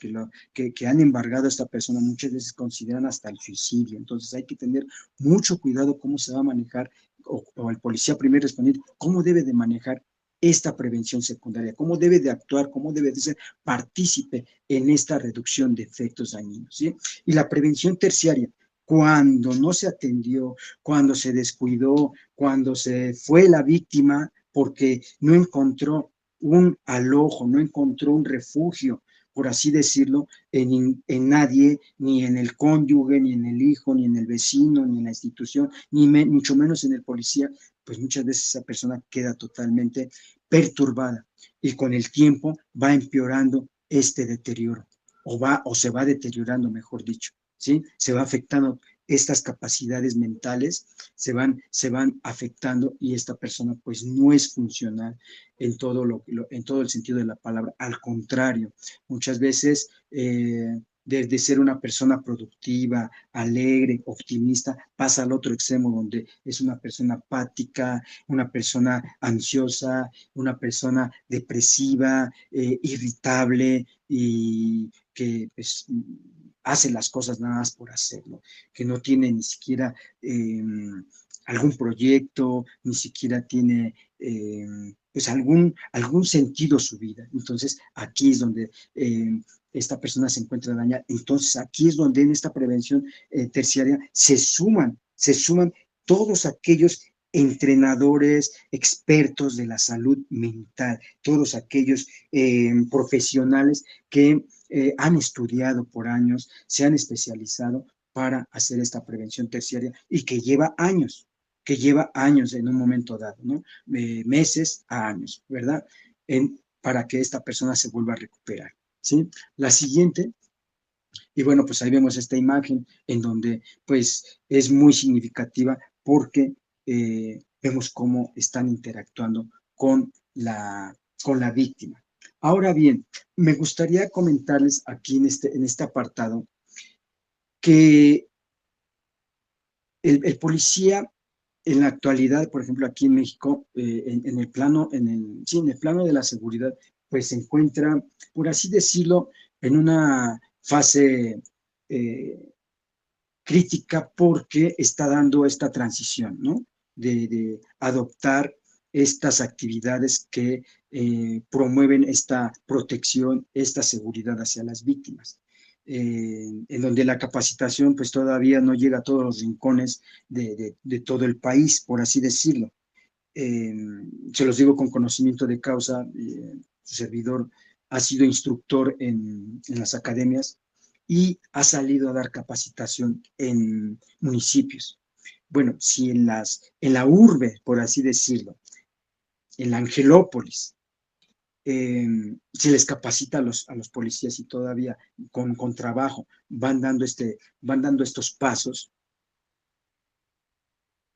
que han embargado a esta persona, muchas veces consideran hasta el suicidio. Entonces hay que tener mucho cuidado cómo se va a manejar, o el policía primer respondiente, cómo debe de manejar esta prevención secundaria, cómo debe de actuar, cómo debe de ser partícipe en esta reducción de efectos dañinos, ¿sí? Y la prevención terciaria, cuando no se atendió, cuando se descuidó, cuando se fue la víctima porque no encontró un alojo, no encontró un refugio, por así decirlo, en nadie, ni en el cónyuge, ni en el hijo, ni en el vecino, ni en la institución, mucho menos en el policía, pues muchas veces esa persona queda totalmente perturbada y con el tiempo va empeorando este deterioro o se va deteriorando, mejor dicho. ¿Sí? Se va afectando estas capacidades mentales, se van afectando y esta persona pues no es funcional en todo el sentido de la palabra. Al contrario, muchas veces de ser una persona productiva, alegre, optimista, pasa al otro extremo donde es una persona apática, una persona ansiosa, una persona depresiva, irritable y que pues, hace las cosas nada más por hacerlo, que no tiene ni siquiera algún proyecto, ni siquiera tiene pues algún sentido su vida. Entonces aquí es donde esta persona se encuentra dañada. Entonces aquí es donde en esta prevención terciaria se suman todos aquellos entrenadores, expertos de la salud mental, todos aquellos profesionales que han estudiado por años, se han especializado para hacer esta prevención terciaria y que lleva años en un momento dado, ¿no? Meses a años, ¿verdad? Para que esta persona se vuelva a recuperar, ¿sí? La siguiente, y bueno, pues ahí vemos esta imagen en donde pues es muy significativa porque vemos cómo están interactuando con la víctima. Ahora bien, me gustaría comentarles aquí en este apartado que el policía en la actualidad, por ejemplo, aquí en México, en el plano, sí, en el plano de la seguridad, pues se encuentra, por así decirlo, en una fase crítica porque está dando esta transición, ¿no? De adoptar estas actividades que promueven esta protección, esta seguridad hacia las víctimas. En donde la capacitación pues todavía no llega a todos los rincones de todo el país, por así decirlo. Eh, Se los digo con conocimiento de causa, su servidor ha sido instructor en las academias y ha salido a dar capacitación en municipios. Bueno, si en la urbe, por así decirlo, en la Angelópolis, eh, se les capacita a los policías y todavía con trabajo van dando estos pasos,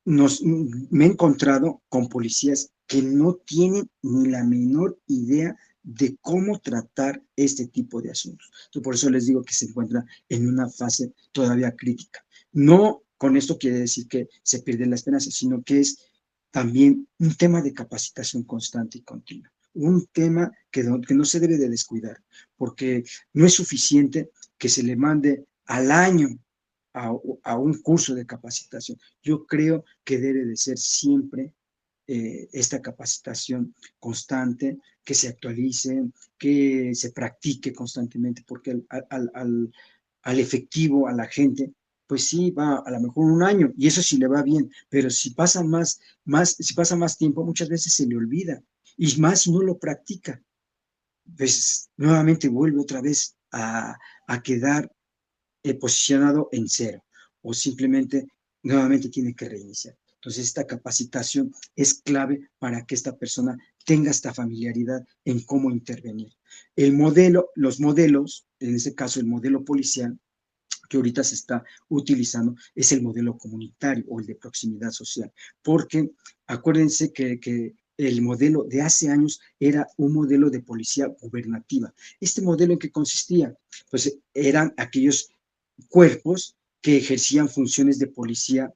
me he encontrado con policías que no tienen ni la menor idea de cómo tratar este tipo de asuntos. Entonces, por eso les digo que se encuentra en una fase todavía crítica. No con esto quiere decir que se pierde la esperanza, sino que es también un tema de capacitación constante y continua. Un tema que no se debe de descuidar, porque no es suficiente que se le mande al año a, a un curso de capacitación. Yo creo que debe de ser siempre esta capacitación constante, que se actualice, que se practique constantemente, porque al efectivo, a la gente, pues sí, va a lo mejor un año, y eso sí le va bien, pero si pasa si pasa más tiempo, muchas veces se le olvida, y más si no lo practica, pues nuevamente vuelve otra vez a quedar posicionado en cero o simplemente nuevamente tiene que reiniciar. Entonces, esta capacitación es clave para que esta persona tenga esta familiaridad en cómo intervenir. Los modelos, en este caso el modelo policial, que ahorita se está utilizando, es el modelo comunitario o el de proximidad social, porque acuérdense que el modelo de hace años era un modelo de policía gubernativa. ¿Este modelo en qué consistía? Pues eran aquellos cuerpos que ejercían funciones de policía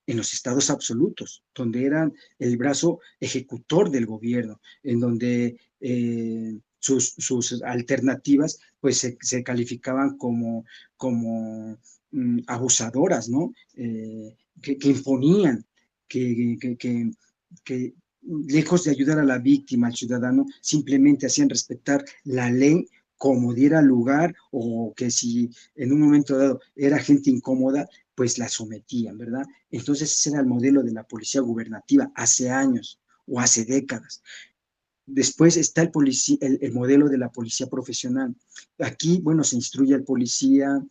en los estados absolutos, donde eran el brazo ejecutor del gobierno, en donde sus alternativas pues se calificaban como abusadoras, ¿no? Que imponían, que lejos de ayudar a la víctima, al ciudadano, simplemente hacían respetar la ley como diera lugar o que si en un momento dado era gente incómoda, pues la sometían, ¿verdad? Entonces ese era el modelo de la policía gubernativa hace años o hace décadas. Después está el modelo de la policía profesional. Aquí, bueno, se instruye al policía,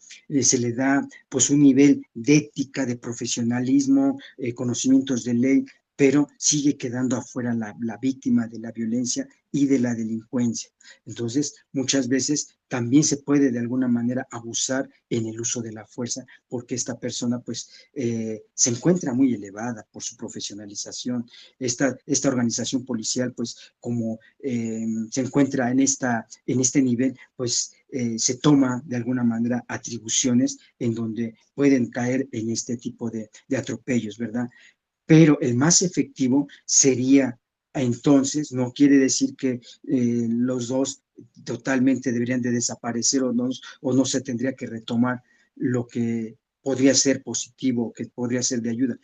se le da pues un nivel de ética, de profesionalismo, conocimientos de ley, pero sigue quedando afuera la víctima de la violencia y de la delincuencia. Entonces, muchas veces también se puede de alguna manera abusar en el uso de la fuerza porque esta persona pues se encuentra muy elevada por su profesionalización. Esta organización policial pues como se encuentra en este nivel, pues se toma de alguna manera atribuciones en donde pueden caer en este tipo de atropellos, ¿verdad? Pero el más efectivo sería entonces, no quiere decir que los dos totalmente deberían de desaparecer o no se tendría que retomar lo que podría ser positivo, que podría ser de ayuda.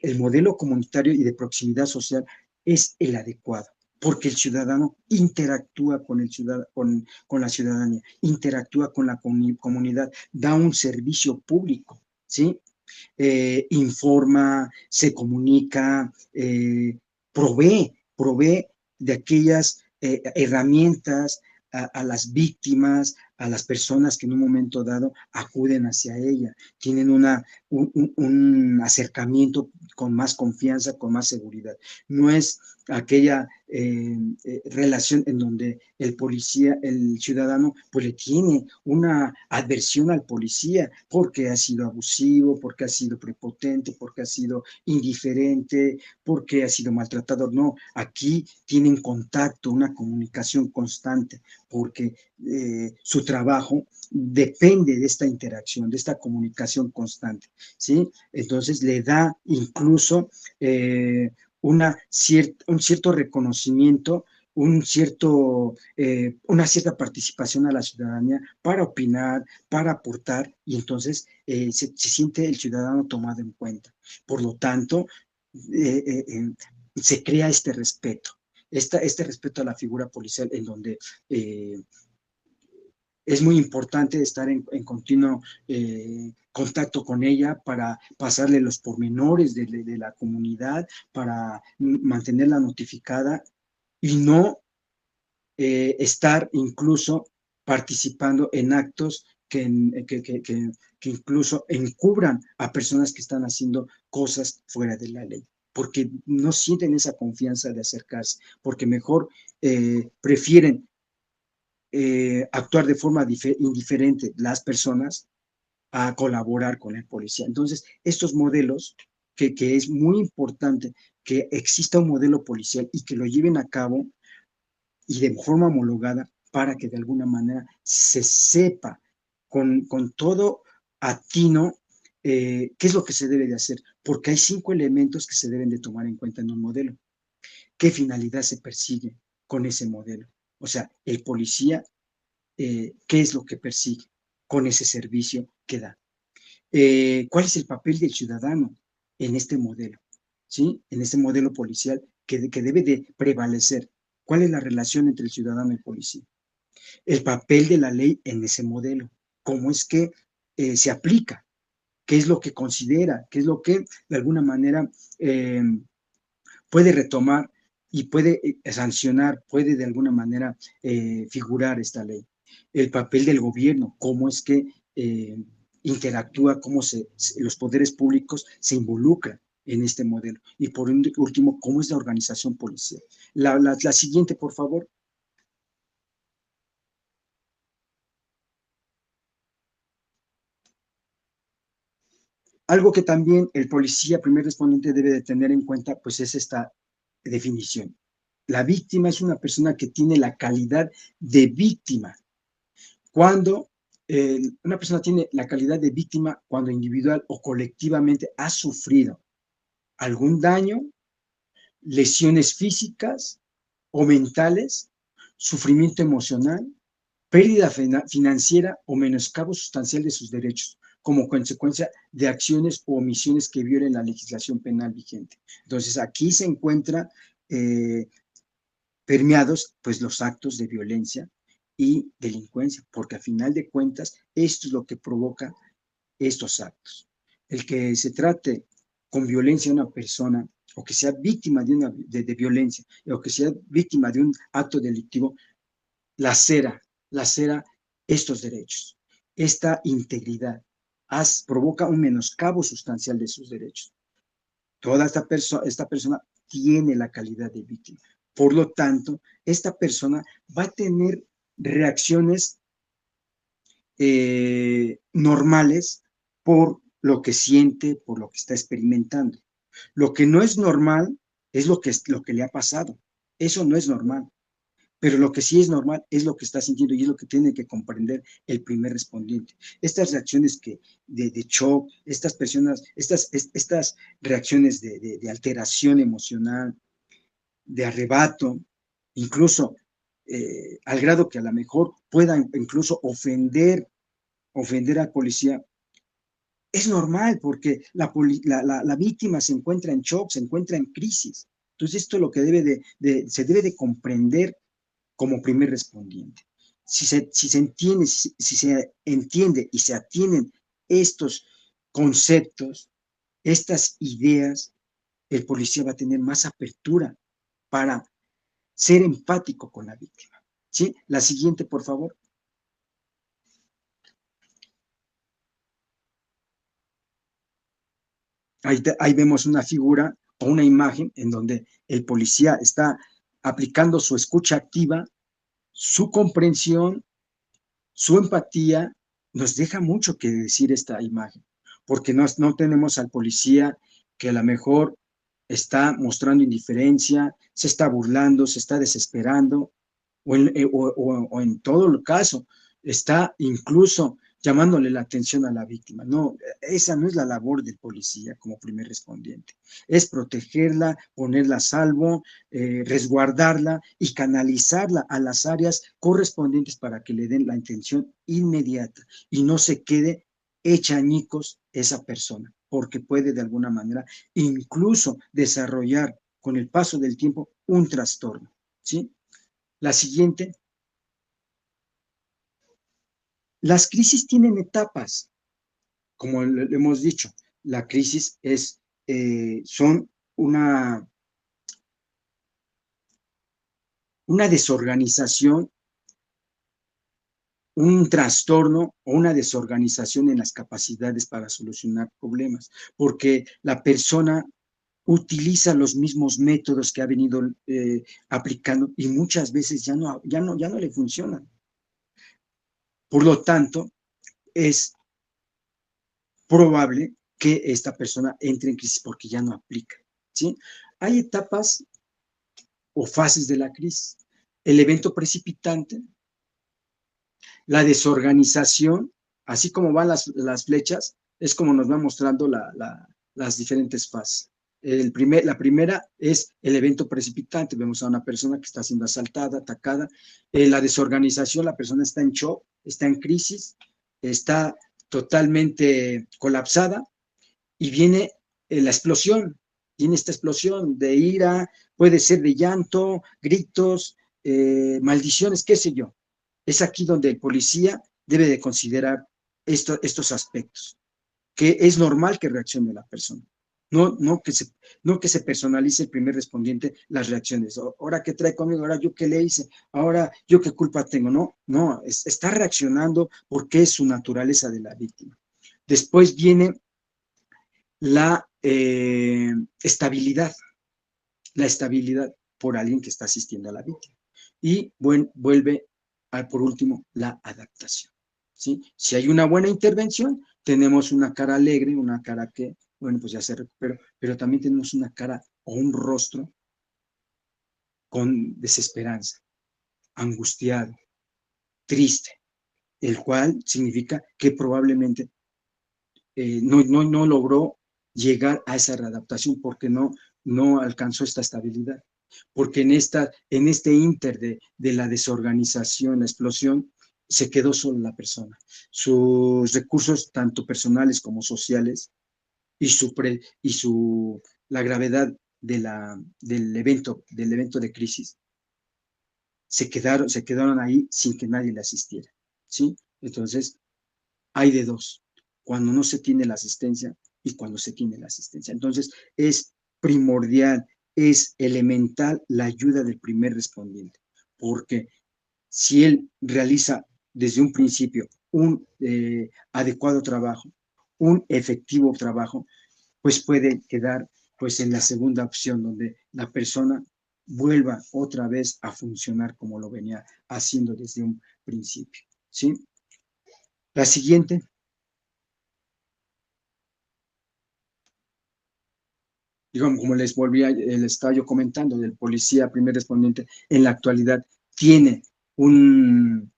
El modelo comunitario y de proximidad social es el adecuado, porque el ciudadano interactúa con la ciudadanía, interactúa con la comunidad, da un servicio público, ¿sí? Informa, se comunica, provee de aquellas herramientas a las víctimas, a las personas que en un momento dado acuden hacia ella, tienen un acercamiento con más confianza, con más seguridad. No es aquella relación en donde el policía, el ciudadano, pues le tiene una adversión al policía porque ha sido abusivo, porque ha sido prepotente, porque ha sido indiferente, porque ha sido maltratador. No, aquí tienen contacto, una comunicación constante, porque su trabajo depende de esta interacción, de esta comunicación constante, ¿sí? Entonces le da incluso un cierto reconocimiento, una cierta participación a la ciudadanía para opinar, para aportar, y entonces se siente el ciudadano tomado en cuenta. Por lo tanto, eh, eh, eh, se crea este respeto, este respeto a la figura policial en donde es muy importante estar en continuo contacto con ella para pasarle los pormenores de la comunidad, para mantenerla notificada y no estar incluso participando en actos que incluso encubran a personas que están haciendo cosas fuera de la ley, porque no sienten esa confianza de acercarse, porque mejor prefieren actuar de forma indiferente las personas a colaborar con el policía. Entonces, estos modelos, que es muy importante que exista un modelo policial y que lo lleven a cabo y de forma homologada para que de alguna manera se sepa con todo atino qué es lo que se debe de hacer, porque hay 5 elementos que se deben de tomar en cuenta en un modelo. ¿Qué finalidad se persigue con ese modelo? O sea, el policía qué es lo que persigue con ese servicio que da. ¿Cuál es el papel del ciudadano en este modelo? ¿Sí? En este modelo policial que debe de prevalecer. ¿Cuál es la relación entre el ciudadano y el policía? El papel de la ley en ese modelo. ¿Cómo es que se aplica? ¿Qué es lo que considera? ¿Qué es lo que de alguna manera eh, puede retomar y puede sancionar, puede de alguna manera figurar esta ley? El papel del gobierno, cómo es que interactúa, cómo los poderes públicos se involucran en este modelo. Y por último, cómo es la organización policial. La siguiente, por favor. Algo que también el policía, primer respondiente, debe de tener en cuenta, pues es esta definición. La víctima es una persona que tiene la calidad de víctima. Cuando una persona tiene la calidad de víctima, cuando individual o colectivamente ha sufrido algún daño, lesiones físicas o mentales, sufrimiento emocional, pérdida financiera o menoscabo sustancial de sus derechos, como consecuencia de acciones o omisiones que violen la legislación penal vigente. Entonces, aquí se encuentra permeados pues los actos de violencia y delincuencia, porque a final de cuentas esto es lo que provoca estos actos. El que se trate con violencia a una persona o que sea víctima de violencia o que sea víctima de un acto delictivo, lacera estos derechos, esta integridad, provoca un menoscabo sustancial de sus derechos. Toda esta persona tiene la calidad de víctima. Por lo tanto, esta persona va a tener reacciones normales por lo que siente, por lo que está experimentando. Lo que no es normal es lo que le ha pasado. Eso no es normal. Pero lo que sí es normal es lo que está sintiendo y es lo que tiene que comprender el primer respondiente. Estas reacciones de shock, estas reacciones de alteración emocional, de arrebato, incluso al grado que a lo mejor puedan incluso ofender al policía, es normal porque la víctima se encuentra en shock, se encuentra en crisis. Entonces esto es lo que se debe de comprender como primer respondiente. Si se entiende y se atienden estos conceptos, estas ideas, el policía va a tener más apertura para ser empático con la víctima. ¿Sí? La siguiente, por favor. Ahí vemos una figura o una imagen en donde el policía está aplicando su escucha activa, su comprensión, su empatía, nos deja mucho que decir esta imagen, porque no tenemos al policía que a lo mejor está mostrando indiferencia, se está burlando, se está desesperando, o en todo el caso, está incluso llamándole la atención a la víctima. No, esa no es la labor del policía como primer respondiente. Es protegerla, ponerla a salvo, resguardarla y canalizarla a las áreas correspondientes para que le den la atención inmediata y no se quede hecha añicos esa persona, porque puede de alguna manera incluso desarrollar con el paso del tiempo un trastorno, ¿sí? La siguiente, las crisis tienen etapas, como le hemos dicho, la crisis son una desorganización, un trastorno o una desorganización en las capacidades para solucionar problemas, porque la persona utiliza los mismos métodos que ha venido aplicando y muchas veces ya no le funcionan. Por lo tanto, es probable que esta persona entre en crisis porque ya no aplica, ¿sí? Hay etapas o fases de la crisis. El evento precipitante, la desorganización, así como van las flechas, es como nos va mostrando las diferentes fases. La primera es el evento precipitante. Vemos a una persona que está siendo asaltada, atacada. La desorganización, la persona está en shock, está en crisis, está totalmente colapsada y viene la explosión. Viene esta explosión de ira, puede ser de llanto, gritos, maldiciones, qué sé yo. Es aquí donde el policía debe de considerar estos aspectos, que es normal que reaccione la persona. No que se personalice el primer respondiente las reacciones. Ahora, ¿qué trae conmigo? Ahora, ¿yo qué le hice? Ahora, ¿yo qué culpa tengo? No, está reaccionando porque es su naturaleza de la víctima. Después viene la estabilidad por alguien que está asistiendo a la víctima. Y bueno, vuelve por último la adaptación. ¿Sí? Si hay una buena intervención, tenemos una cara alegre, una cara que, bueno, pues ya se recuperó, pero también tenemos una cara o un rostro con desesperanza, angustiado, triste, el cual significa que probablemente no logró llegar a esa readaptación porque no alcanzó esta estabilidad. Porque en este ínter de la desorganización, la explosión, se quedó solo la persona. Sus recursos, tanto personales como sociales, la gravedad del evento de crisis, se quedaron ahí sin que nadie le asistiera, ¿sí? Entonces, hay de dos, cuando no se tiene la asistencia y cuando se tiene la asistencia. Entonces, es primordial, es elemental la ayuda del primer respondiente, porque si él realiza desde un principio un adecuado trabajo, un efectivo trabajo, pues puede quedar pues en la segunda opción, donde la persona vuelva otra vez a funcionar como lo venía haciendo desde un principio, ¿sí? La siguiente. Digamos, como les estaba yo comentando, del policía primer respondiente, en la actualidad tiene un,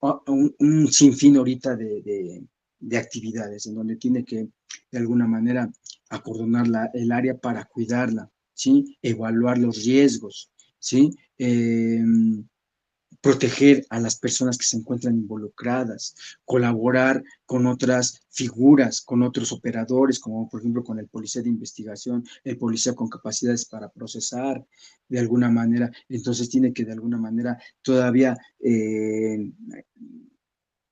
un sinfín ahorita de actividades en donde tiene que, de alguna manera, acordonar el área para cuidarla, ¿sí? Evaluar los riesgos, ¿sí? Proteger a las personas que se encuentran involucradas, colaborar con otras figuras, con otros operadores, como por ejemplo con el policía de investigación, el policía con capacidades para procesar de alguna manera. Entonces tiene que de alguna manera todavía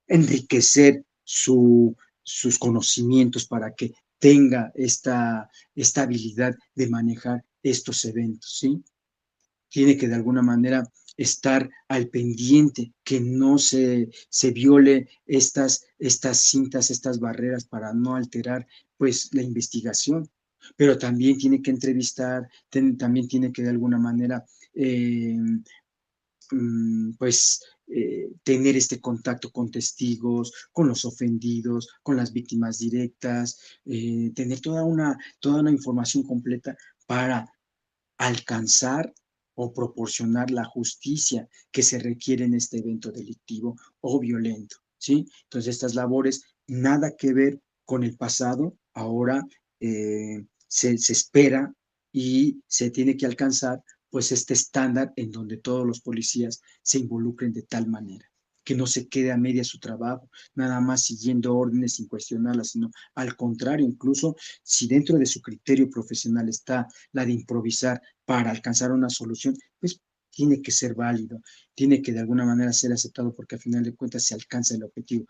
enriquecer sus conocimientos para que tenga esta habilidad de manejar estos eventos, ¿sí? Tiene que de alguna manera estar al pendiente, que no se viole estas cintas, estas barreras para no alterar pues la investigación, pero también tiene que entrevistar, también tiene que de alguna manera, pues, tener este contacto con testigos, con los ofendidos, con las víctimas directas, tener toda una información completa para alcanzar o proporcionar la justicia que se requiere en este evento delictivo o violento, ¿sí? Entonces, estas labores nada que ver con el pasado, ahora se espera y se tiene que alcanzar pues este estándar en donde todos los policías se involucren de tal manera que no se quede a media su trabajo, nada más siguiendo órdenes sin cuestionarlas, sino al contrario, incluso si dentro de su criterio profesional está la de improvisar para alcanzar una solución, pues tiene que ser válido, tiene que de alguna manera ser aceptado porque al final de cuentas se alcanza el objetivo,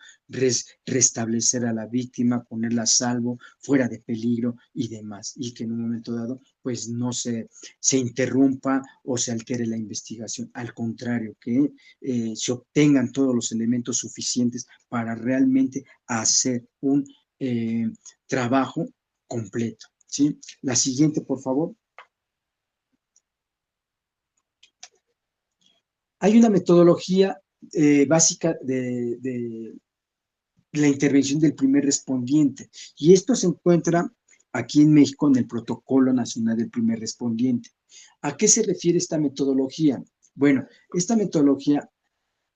restablecer a la víctima, ponerla a salvo, fuera de peligro y demás, y que en un momento dado pues no se interrumpa o se altere la investigación, al contrario, que se obtengan todos los elementos suficientes para realmente hacer un trabajo completo, ¿sí? La siguiente, por favor. Hay una metodología básica de la intervención del primer respondiente y esto se encuentra aquí en México en el Protocolo Nacional del Primer Respondiente. ¿A qué se refiere esta metodología? Bueno, esta metodología,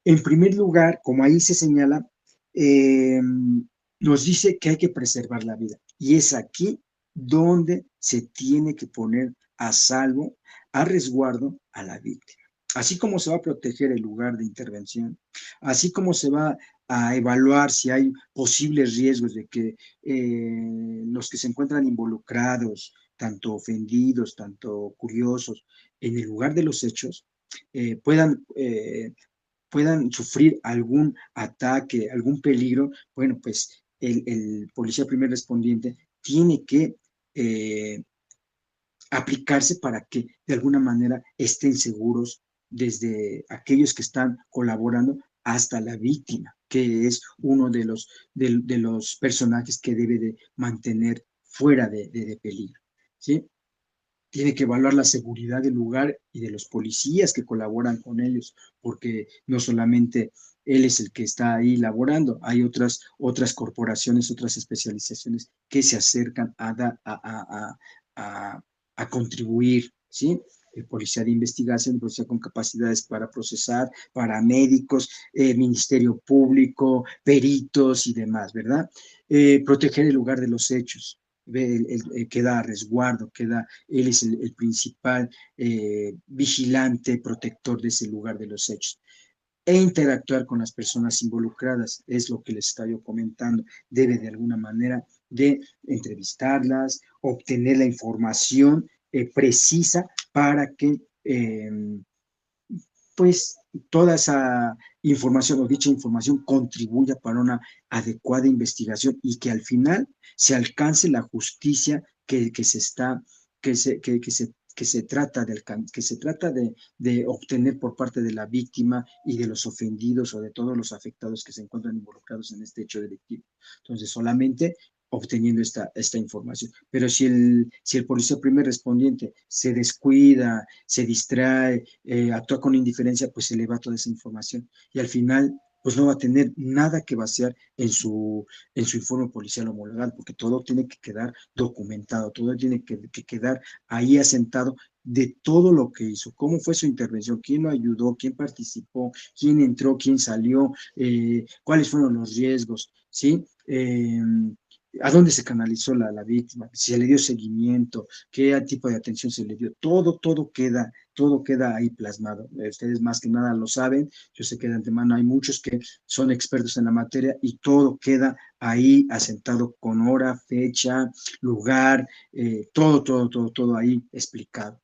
en primer lugar, como ahí se señala, nos dice que hay que preservar la vida y es aquí donde se tiene que poner a salvo, a resguardo a la víctima. Así como se va a proteger el lugar de intervención, así como se va a evaluar si hay posibles riesgos de que los que se encuentran involucrados, tanto ofendidos, tanto curiosos, en el lugar de los hechos, puedan sufrir algún ataque, algún peligro, bueno, pues el policía primer respondiente tiene que eh, aplicarse para que de alguna manera estén seguros desde aquellos que están colaborando hasta la víctima, que es uno de los personajes que debe de mantener fuera de peligro, ¿sí? Tiene que evaluar la seguridad del lugar y de los policías que colaboran con ellos, porque no solamente él es el que está ahí laborando, hay otras corporaciones, otras especializaciones que se acercan a, a contribuir, ¿sí? El policía de investigación, el policía con capacidades para procesar, paramédicos, ministerio público, peritos y demás, ¿verdad? Proteger el lugar de los hechos, queda a resguardo, él es el principal vigilante, protector de ese lugar de los hechos. E interactuar con las personas involucradas, es lo que les estaba yo comentando, debe de alguna manera de entrevistarlas, obtener la información precisa para que pues toda esa información o dicha información contribuya para una adecuada investigación y que al final se alcance la justicia que se está, que se trata, que se trata de obtener por parte de la víctima y de los ofendidos o de todos los afectados que se encuentran involucrados en este hecho delictivo. Entonces, solamente obteniendo esta información. Pero si el policía primer respondiente se descuida, se distrae, actúa con indiferencia, pues se le va toda esa información y al final pues no va a tener nada que vaciar en su informe policial homologado, porque todo tiene que quedar documentado, todo tiene que quedar ahí asentado de todo lo que hizo, cómo fue su intervención, quién lo ayudó, quién participó, quién entró, quién salió, cuáles fueron los riesgos, ¿sí? A dónde se canalizó la víctima, si se le dio seguimiento, qué tipo de atención se le dio, todo queda ahí plasmado. Ustedes más que nada lo saben, yo sé que de antemano hay muchos que son expertos en la materia y todo queda ahí asentado con hora, fecha, lugar, todo ahí explicado.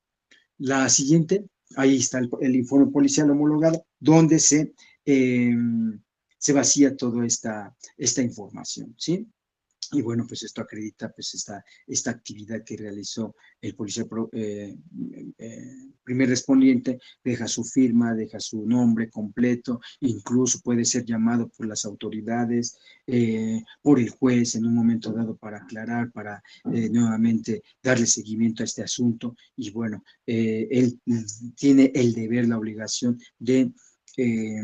La siguiente, ahí está el informe policial homologado, donde se vacía toda esta información, ¿sí? Y bueno, pues esto acredita pues esta actividad que realizó el policía primer respondiente, deja su firma, deja su nombre completo, incluso puede ser llamado por las autoridades, por el juez en un momento dado para aclarar, para nuevamente darle seguimiento a este asunto. Y bueno, él tiene el deber, la obligación de... Eh,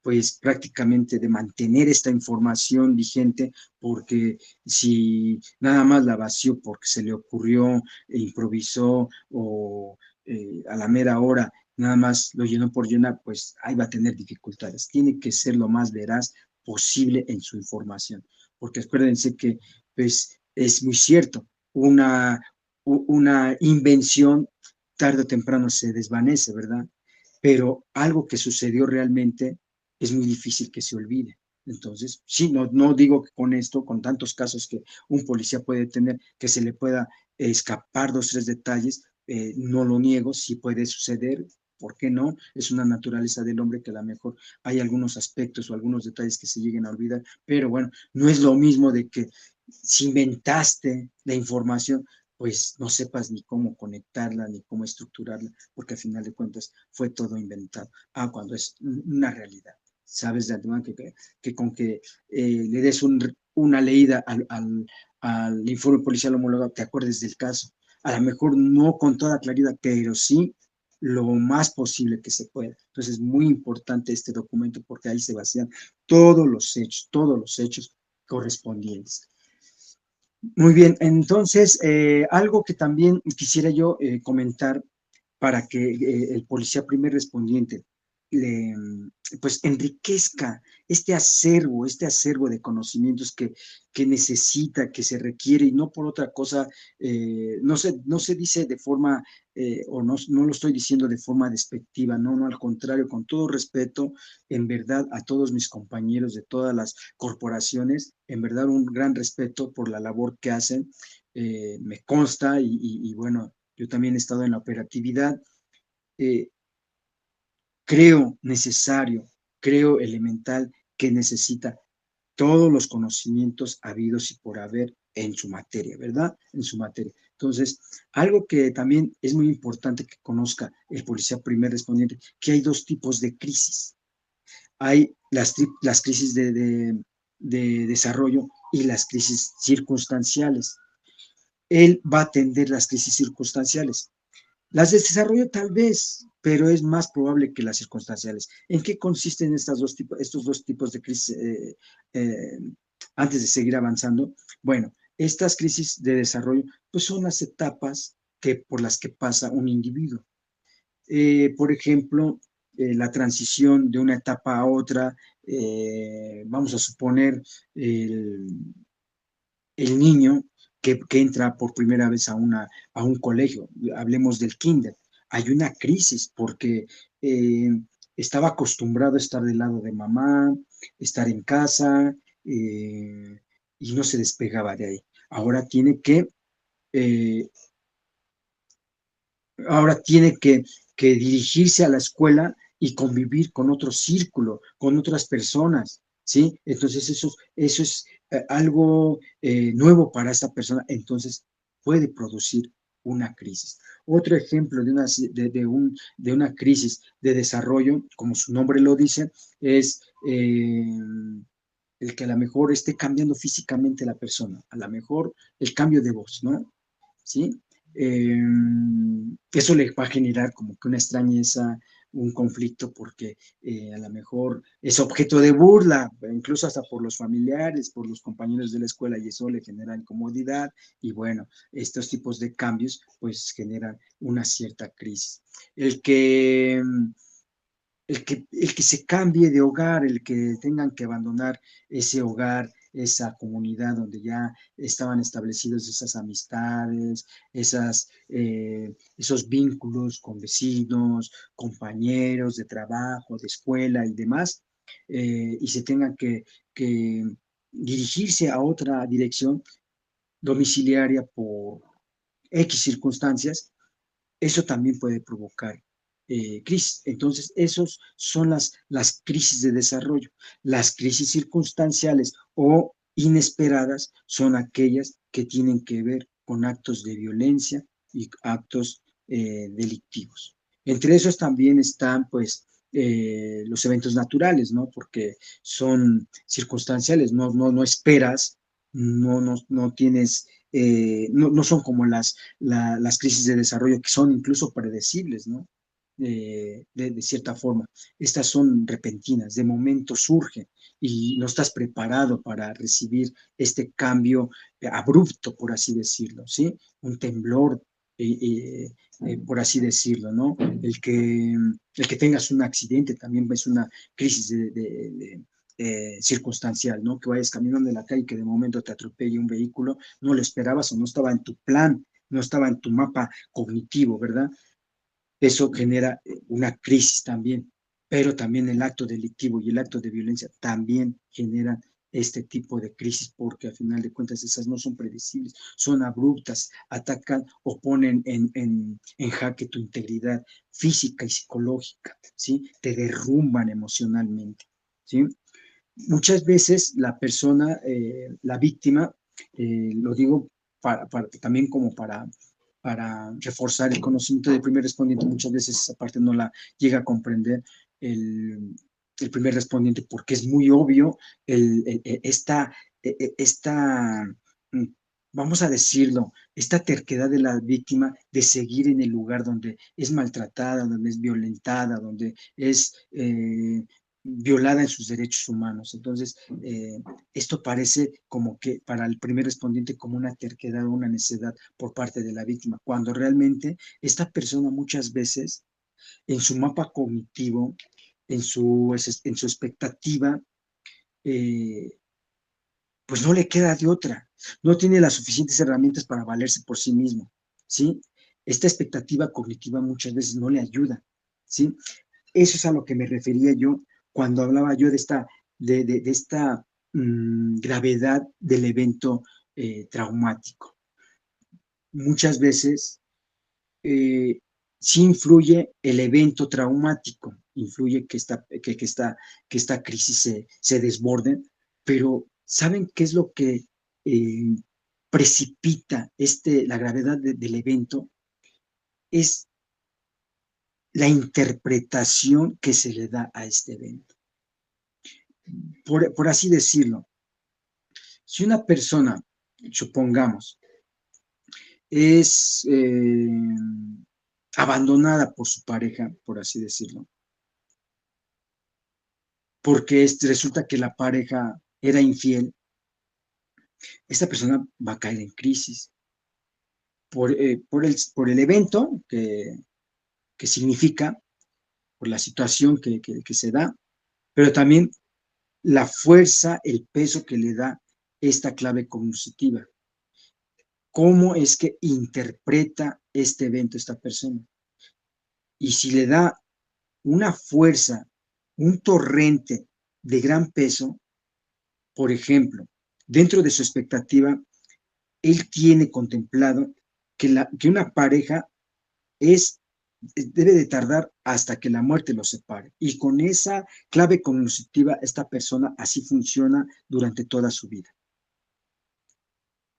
pues prácticamente de mantener esta información vigente, porque si nada más la vació porque se le ocurrió, e improvisó o a la mera hora nada más lo llenó por llenar, pues ahí va a tener dificultades. Tiene que ser lo más veraz posible en su información, porque acuérdense que pues es muy cierto, una invención tarde o temprano se desvanece, ¿verdad? Pero algo que sucedió realmente es muy difícil que se olvide. Entonces, sí, no digo que con esto, con tantos casos que un policía puede tener, que se le pueda escapar dos, tres detalles, no lo niego, sí puede suceder, ¿por qué no? Es una naturaleza del hombre que a lo mejor hay algunos aspectos o algunos detalles que se lleguen a olvidar, pero bueno, no es lo mismo de que si inventaste la información, pues no sepas ni cómo conectarla, ni cómo estructurarla, porque al final de cuentas fue todo inventado. Cuando es una realidad. Sabes de antemano que con que le des una leída al informe policial homologado, te acuerdes del caso. A lo mejor no con toda claridad, pero sí lo más posible que se pueda. Entonces es muy importante este documento porque ahí se vacían todos los hechos correspondientes. Muy bien, entonces, algo que también quisiera yo comentar para que el policía primer respondiente le, pues enriquezca este acervo de conocimientos que necesita, que se requiere, y no por otra cosa, no se dice de forma, o no lo estoy diciendo de forma despectiva, no, al contrario, con todo respeto, en verdad, a todos mis compañeros de todas las corporaciones, en verdad, un gran respeto por la labor que hacen, me consta, y bueno, yo también he estado en la operatividad, eh, creo necesario, creo elemental que necesita todos los conocimientos habidos y por haber en su materia, ¿verdad? En su materia. Entonces, algo que también es muy importante que conozca el policía primer respondiente, que hay dos tipos de crisis. Hay las crisis de desarrollo y las crisis circunstanciales. Él va a atender las crisis circunstanciales. Las de desarrollo tal vez, pero es más probable que las circunstanciales. ¿En qué consisten estos dos tipos de crisis? Eh, Antes de seguir avanzando, bueno, estas crisis de desarrollo, pues son las etapas por las que pasa un individuo. Por ejemplo, la transición de una etapa a otra, vamos a suponer el, el niño que entra por primera vez a un colegio, hablemos del kinder, hay una crisis porque eh, estaba acostumbrado a estar del lado de mamá, estar en casa, y no se despegaba de ahí. Eh, Ahora tiene que dirigirse a la escuela y convivir con otro círculo, con otras personas, ¿sí? Entonces eso es algo nuevo para esta persona, entonces puede producir una crisis. Otro ejemplo de una crisis de desarrollo, como su nombre lo dice, es el que a lo mejor esté cambiando físicamente la persona, a lo mejor el cambio de voz, ¿no? ¿Sí? Eh, Eso le va a generar como que una extrañeza, un conflicto, porque a lo mejor es objeto de burla, incluso hasta por los familiares, por los compañeros de la escuela, y eso le genera incomodidad, y bueno, estos tipos de cambios pues generan una cierta crisis. El que el que se cambie de hogar, el que tengan que abandonar ese hogar, esa comunidad donde ya estaban establecidos esas amistades, esos vínculos con vecinos, compañeros de trabajo, de escuela y demás, y se tengan que dirigirse a otra dirección domiciliaria por X circunstancias, eso también puede provocar crisis. Entonces, esos son las crisis de desarrollo. Las crisis circunstanciales o inesperadas son aquellas que tienen que ver con actos de violencia y actos delictivos. Entre esos también están, pues, los eventos naturales, ¿no? Porque son circunstanciales, no esperas, no tienes, no son como las crisis de desarrollo que son incluso predecibles, ¿no? De cierta forma. Estas son repentinas, de momento surge y no estás preparado para recibir este cambio abrupto, por así decirlo, ¿sí? Un temblor, por así decirlo, ¿no? El que tengas un accidente también es una crisis circunstancial, ¿no? Que vayas caminando en la calle y que de momento te atropelle un vehículo, no lo esperabas o no estaba en tu plan, no estaba en tu mapa cognitivo, ¿verdad? Eso genera una crisis también, pero también el acto delictivo y el acto de violencia también generan este tipo de crisis, porque al final de cuentas esas no son predecibles, son abruptas, atacan o ponen en jaque tu integridad física y psicológica, ¿sí? Te derrumban emocionalmente, ¿sí? Muchas veces la persona, la víctima, lo digo también como para reforzar el conocimiento del primer respondiente, muchas veces esa parte no la llega a comprender el primer respondiente porque es muy obvio esta, mm, vamos a decirlo, esta terquedad de la víctima de seguir en el lugar donde es maltratada, donde es violentada, donde es violada en sus derechos humanos. Entonces, esto parece como que para el primer respondiente como una terquedad o una necedad por parte de la víctima, cuando realmente esta persona muchas veces en su mapa cognitivo, en su expectativa, eh, pues no le queda de otra, no tiene las suficientes herramientas para valerse por sí mismo, ¿sí? Esta expectativa cognitiva muchas veces no le ayuda, ¿sí? Eso es a lo que me refería yo cuando hablaba yo de esta gravedad del evento traumático. Muchas veces eh, sí influye el evento traumático, influye que esta crisis se desborde, pero ¿saben qué es lo que eh, precipita la gravedad del evento? Es la interpretación que se le da a este evento. Por así decirlo, si una persona, supongamos, es abandonada por su pareja, por así decirlo, porque resulta que la pareja era infiel, esta persona va a caer en crisis por el evento que significa, por la situación que se da, pero también la fuerza, el peso que le da esta clave cognitiva. ¿Cómo es que interpreta este evento esta persona? Y si le da una fuerza, un torrente de gran peso, por ejemplo, dentro de su expectativa, él tiene contemplado que una pareja debe de tardar hasta que la muerte los separe. Y con esa clave cognitiva, esta persona así funciona durante toda su vida.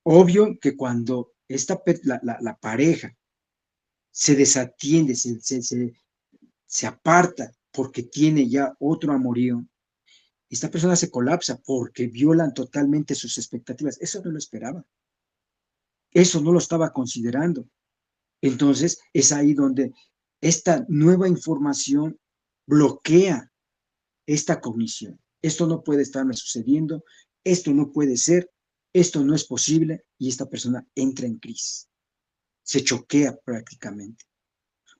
Obvio que cuando la pareja se desatiende, se aparta porque tiene ya otro amorío, esta persona se colapsa porque violan totalmente sus expectativas. Eso no lo esperaba. Eso no lo estaba considerando. Entonces, es ahí donde esta nueva información bloquea esta cognición. Esto no puede estarme sucediendo, esto no puede ser, esto no es posible, y esta persona entra en crisis. Se choquea prácticamente,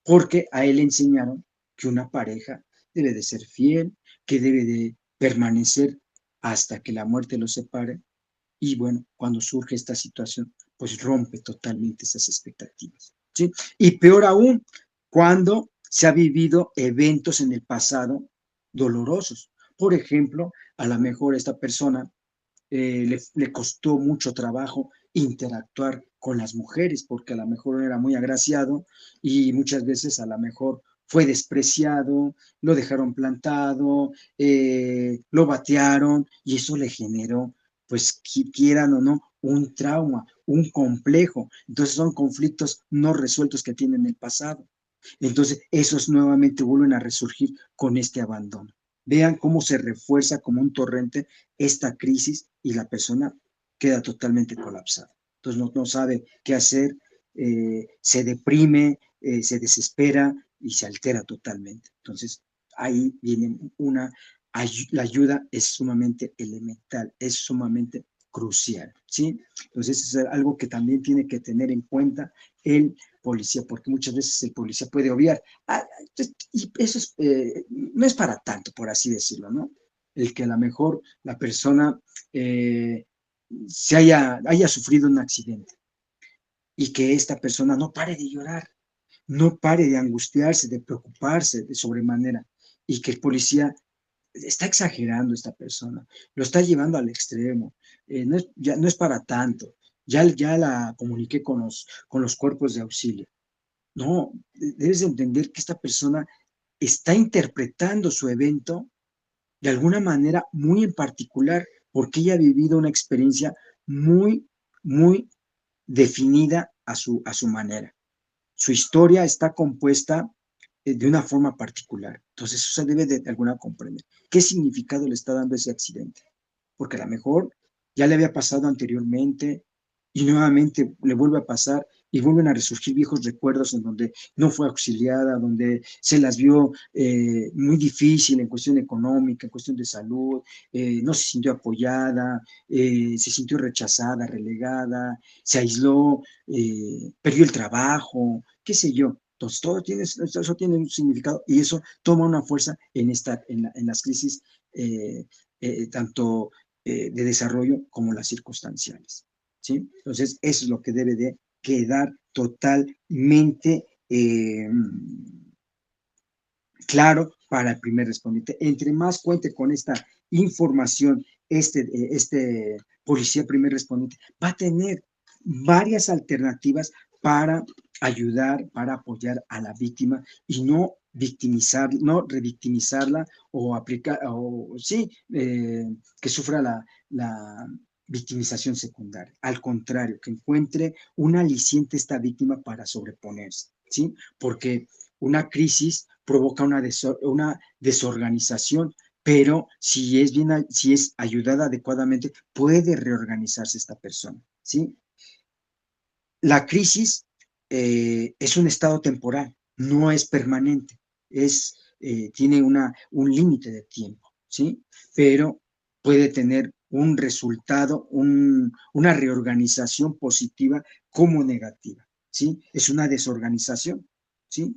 porque a él le enseñaron que una pareja debe de ser fiel, que debe de permanecer hasta que la muerte los separe, y bueno, cuando surge esta situación, pues rompe totalmente esas expectativas, ¿sí? Y peor aún, cuando se ha vivido eventos en el pasado dolorosos. Por ejemplo, a lo mejor esta persona le costó mucho trabajo interactuar con las mujeres, porque a lo mejor era muy agraciado y muchas veces a lo mejor fue despreciado, lo dejaron plantado, lo batearon y eso le generó pues quieran o no, un trauma, un complejo. Entonces son conflictos no resueltos que tienen en el pasado. Entonces, esos nuevamente vuelven a resurgir con este abandono. Vean cómo se refuerza como un torrente esta crisis y la persona queda totalmente colapsada. Entonces, no sabe qué hacer, se deprime, se desespera y se altera totalmente. Entonces, ahí viene la ayuda es sumamente elemental, es sumamente crucial, ¿sí? Entonces, es algo que también tiene que tener en cuenta el policía, porque muchas veces el policía puede obviar. Y eso no es para tanto, por así decirlo, ¿no? El que a lo mejor la persona haya sufrido un accidente y que esta persona no pare de llorar, no pare de angustiarse, de preocuparse de sobremanera, y que el policía está exagerando esta persona, lo está llevando al extremo, ya no es para tanto, ya la comuniqué con los cuerpos de auxilio. No, debes de entender que esta persona está interpretando su evento de alguna manera muy en particular, porque ella ha vivido una experiencia muy, muy definida a su manera. Su historia está compuesta de una forma particular. Entonces, eso se debe de alguna comprender. ¿Qué significado le está dando ese accidente? Porque a lo mejor ya le había pasado anteriormente y nuevamente le vuelve a pasar y vuelven a resurgir viejos recuerdos en donde no fue auxiliada, donde se las vio muy difícil en cuestión económica, en cuestión de salud, no se sintió apoyada, se sintió rechazada, relegada, se aisló, perdió el trabajo, qué sé yo. Entonces, eso tiene un significado y eso toma una fuerza en las crisis, tanto de desarrollo como las circunstanciales, ¿sí? Entonces, eso es lo que debe de quedar totalmente claro para el primer respondiente. Entre más cuente con esta información, este policía primer respondiente va a tener varias alternativas para ayudar, para apoyar a la víctima y no victimizar, no revictimizarla o aplicar, o sí, que sufra la victimización secundaria. Al contrario, que encuentre un aliciente esta víctima para sobreponerse, ¿sí? Porque una crisis provoca una desorganización, pero si es ayudada adecuadamente, puede reorganizarse esta persona, ¿sí? La crisis es un estado temporal, no es permanente, tiene un límite de tiempo, ¿sí? Pero puede tener un resultado, una reorganización positiva como negativa, ¿sí? Es una desorganización, ¿sí?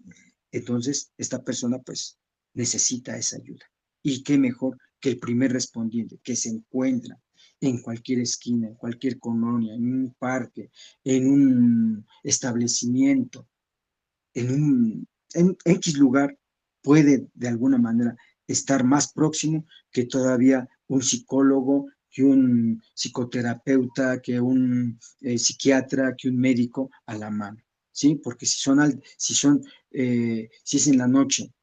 Entonces, esta persona pues necesita esa ayuda. Y qué mejor que el primer respondiente que se encuentra en cualquier esquina, en cualquier colonia, en un parque, en un establecimiento, en X lugar, puede de alguna manera estar más próximo que todavía un psicólogo, que un psicoterapeuta, que un psiquiatra, que un médico a la mano, ¿sí? Porque si es en la noche,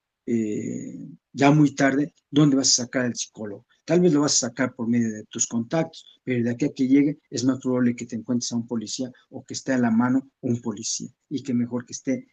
ya muy tarde, ¿dónde vas a sacar al psicólogo? Tal vez lo vas a sacar por medio de tus contactos, pero de aquí a que llegue es más probable que te encuentres a un policía o que esté a la mano un policía y que mejor que esté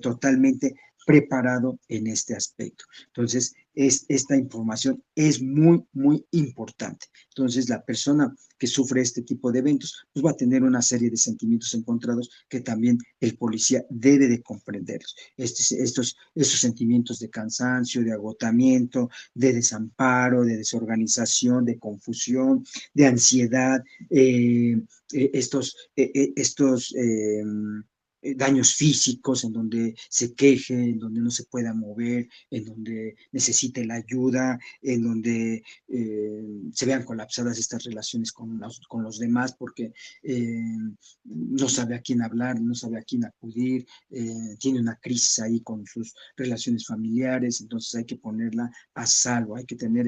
totalmente preparado en este aspecto. Entonces, esta información es muy, muy importante. Entonces, la persona que sufre este tipo de eventos, pues va a tener una serie de sentimientos encontrados que también el policía debe de comprenderlos. Estos sentimientos de cansancio, de agotamiento, de desamparo, de desorganización, de confusión, de ansiedad, estos daños físicos, en donde se queje, en donde no se pueda mover, en donde necesite la ayuda, en donde se vean colapsadas estas relaciones con los demás porque no sabe a quién hablar, no sabe a quién acudir, tiene una crisis ahí con sus relaciones familiares, entonces hay que ponerla a salvo, hay que tener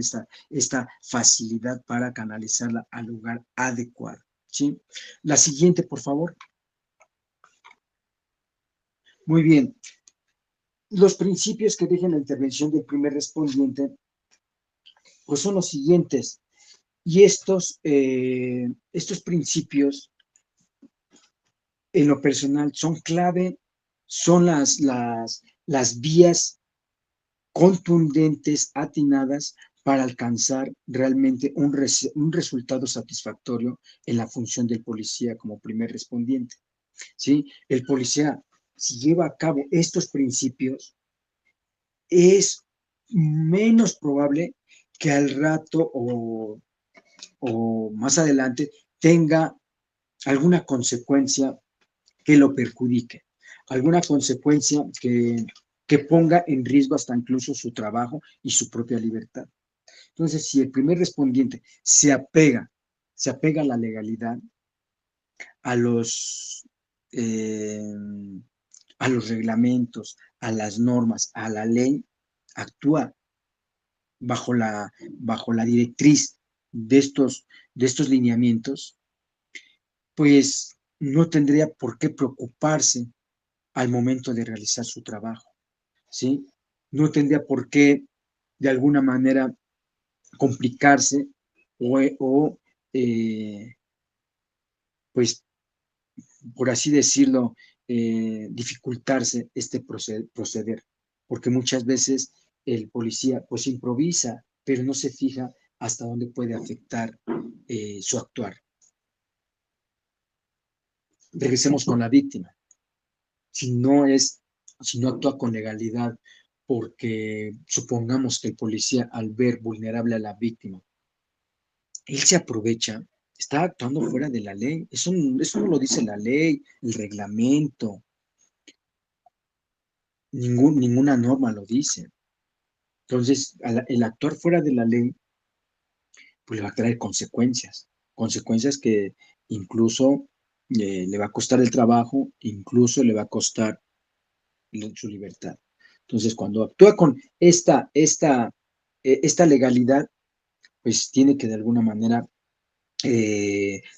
esta facilidad para canalizarla al lugar adecuado, ¿sí? La siguiente, por favor. Muy bien. Los principios que rigen la intervención del primer respondiente, pues son los siguientes. Y estos principios, en lo personal, son clave, son las vías contundentes, atinadas, para alcanzar realmente un resultado satisfactorio en la función del policía como primer respondiente. ¿Sí? El policía, si lleva a cabo estos principios, es menos probable que al rato o más adelante tenga alguna consecuencia que lo perjudique, alguna consecuencia que ponga en riesgo hasta incluso su trabajo y su propia libertad. Entonces, si el primer respondiente se apega a la legalidad, a eh, a los reglamentos, a las normas, a la ley, actúa bajo la directriz de estos lineamientos, pues no tendría por qué preocuparse al momento de realizar su trabajo, ¿sí? No tendría por qué, de alguna manera, complicarse o pues, por así decirlo, dificultarse este proceder, porque muchas veces el policía pues improvisa, pero no se fija hasta dónde puede afectar su actuar. Regresemos con la víctima. Si no es, si no actúa con legalidad, porque supongamos que el policía, al ver vulnerable a la víctima, él se aprovecha, está actuando fuera de la ley. Eso no lo dice la ley, el reglamento, ninguna norma lo dice. Entonces, el actuar fuera de la ley, pues le va a traer consecuencias que incluso le va a costar el trabajo, incluso le va a costar su libertad. Entonces, cuando actúa con esta legalidad, pues tiene que de alguna manera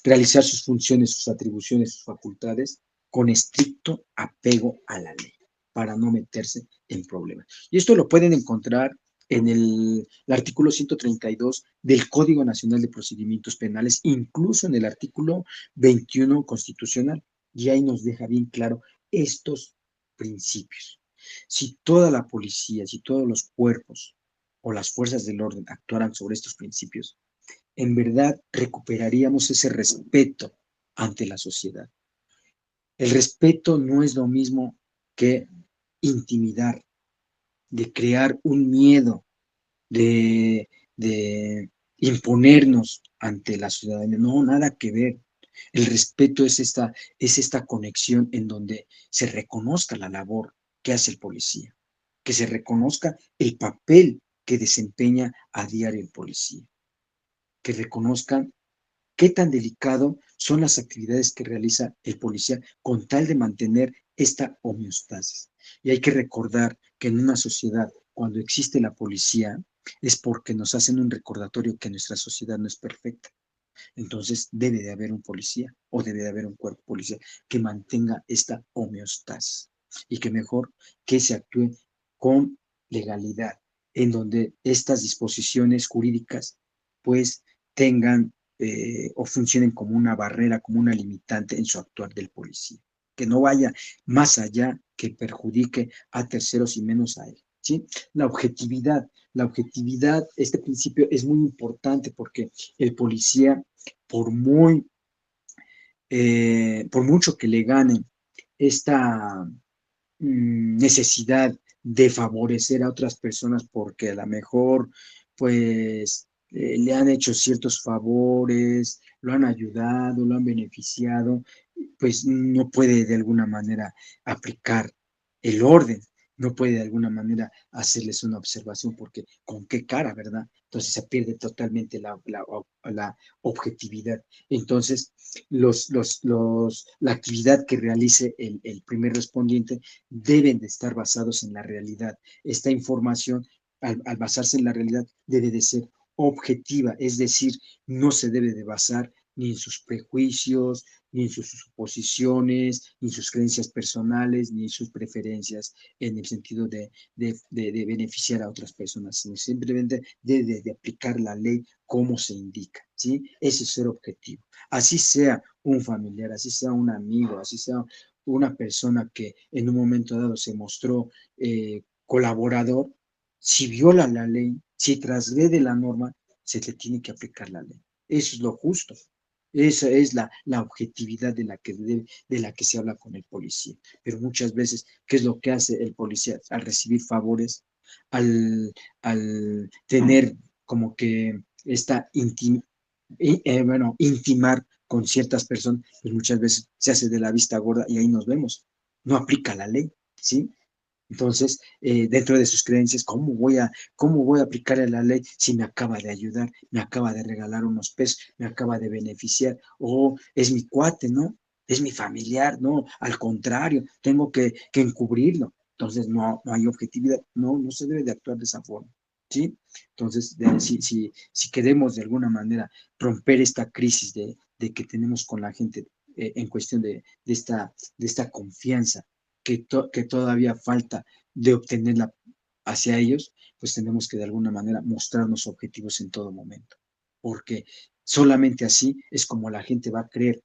realizar sus funciones, sus atribuciones, sus facultades con estricto apego a la ley para no meterse en problemas. Y esto lo pueden encontrar en el artículo 132 del Código Nacional de Procedimientos Penales, incluso en el artículo 21 constitucional. Y ahí nos deja bien claro estos principios. Si toda la policía, si todos los cuerpos o las fuerzas del orden actuaran sobre estos principios, en verdad recuperaríamos ese respeto ante la sociedad. El respeto no es lo mismo que intimidar, de crear un miedo, de imponernos ante la ciudadanía. No, nada que ver. El respeto es esta conexión en donde se reconozca la labor que hace el policía, que se reconozca el papel que desempeña a diario el policía, que reconozcan qué tan delicado son las actividades que realiza el policía con tal de mantener esta homeostasis. Y hay que recordar que en una sociedad, cuando existe la policía, es porque nos hacen un recordatorio que nuestra sociedad no es perfecta. Entonces debe de haber un policía o debe de haber un cuerpo policial que mantenga esta homeostasis y que mejor que se actúe con legalidad, en donde estas disposiciones jurídicas pues tengan o funcionen como una barrera, como una limitante en su actuar del policía, que no vaya más allá, que perjudique a terceros y menos a él. ¿Sí? La objetividad, este principio es muy importante porque el policía, por muy, por mucho que le ganen esta necesidad de favorecer a otras personas porque a lo mejor pues le han hecho ciertos favores, lo han ayudado, lo han beneficiado, pues no puede de alguna manera aplicar el orden, no puede de alguna manera hacerles una observación porque con qué cara, ¿verdad? Entonces se pierde totalmente la objetividad. Entonces, la actividad que realice el primer respondiente deben de estar basados en la realidad. Esta información, al basarse en la realidad, debe de ser objetiva, es decir, no se debe de basar ni en sus prejuicios, ni en sus suposiciones, ni en sus creencias personales, ni en sus preferencias en el sentido de beneficiar a otras personas, sino simplemente de aplicar la ley como se indica, ¿sí? Ese es el objetivo. Así sea un familiar, así sea un amigo, así sea una persona que en un momento dado se mostró colaborador, si viola la ley, si transgrede la norma, se le tiene que aplicar la ley. Eso es lo justo. Esa es la objetividad de la que se habla con el policía. Pero muchas veces, ¿qué es lo que hace el policía al recibir favores, al tener como que esta intimar con ciertas personas? Pues muchas veces se hace de la vista gorda y ahí nos vemos. No aplica la ley, ¿sí? Entonces, dentro de sus creencias, cómo voy a aplicar la ley si me acaba de ayudar, me acaba de regalar unos pesos, me acaba de beneficiar, o es mi cuate, ¿no? Es mi familiar, no, al contrario, tengo que encubrirlo. Entonces, no hay objetividad, no se debe de actuar de esa forma, ¿sí? Entonces, si queremos de alguna manera romper esta crisis de que tenemos con la gente en cuestión de esta confianza que todavía falta de obtenerla hacia ellos, pues tenemos que de alguna manera mostrarnos objetivos en todo momento, porque solamente así es como la gente va a creer,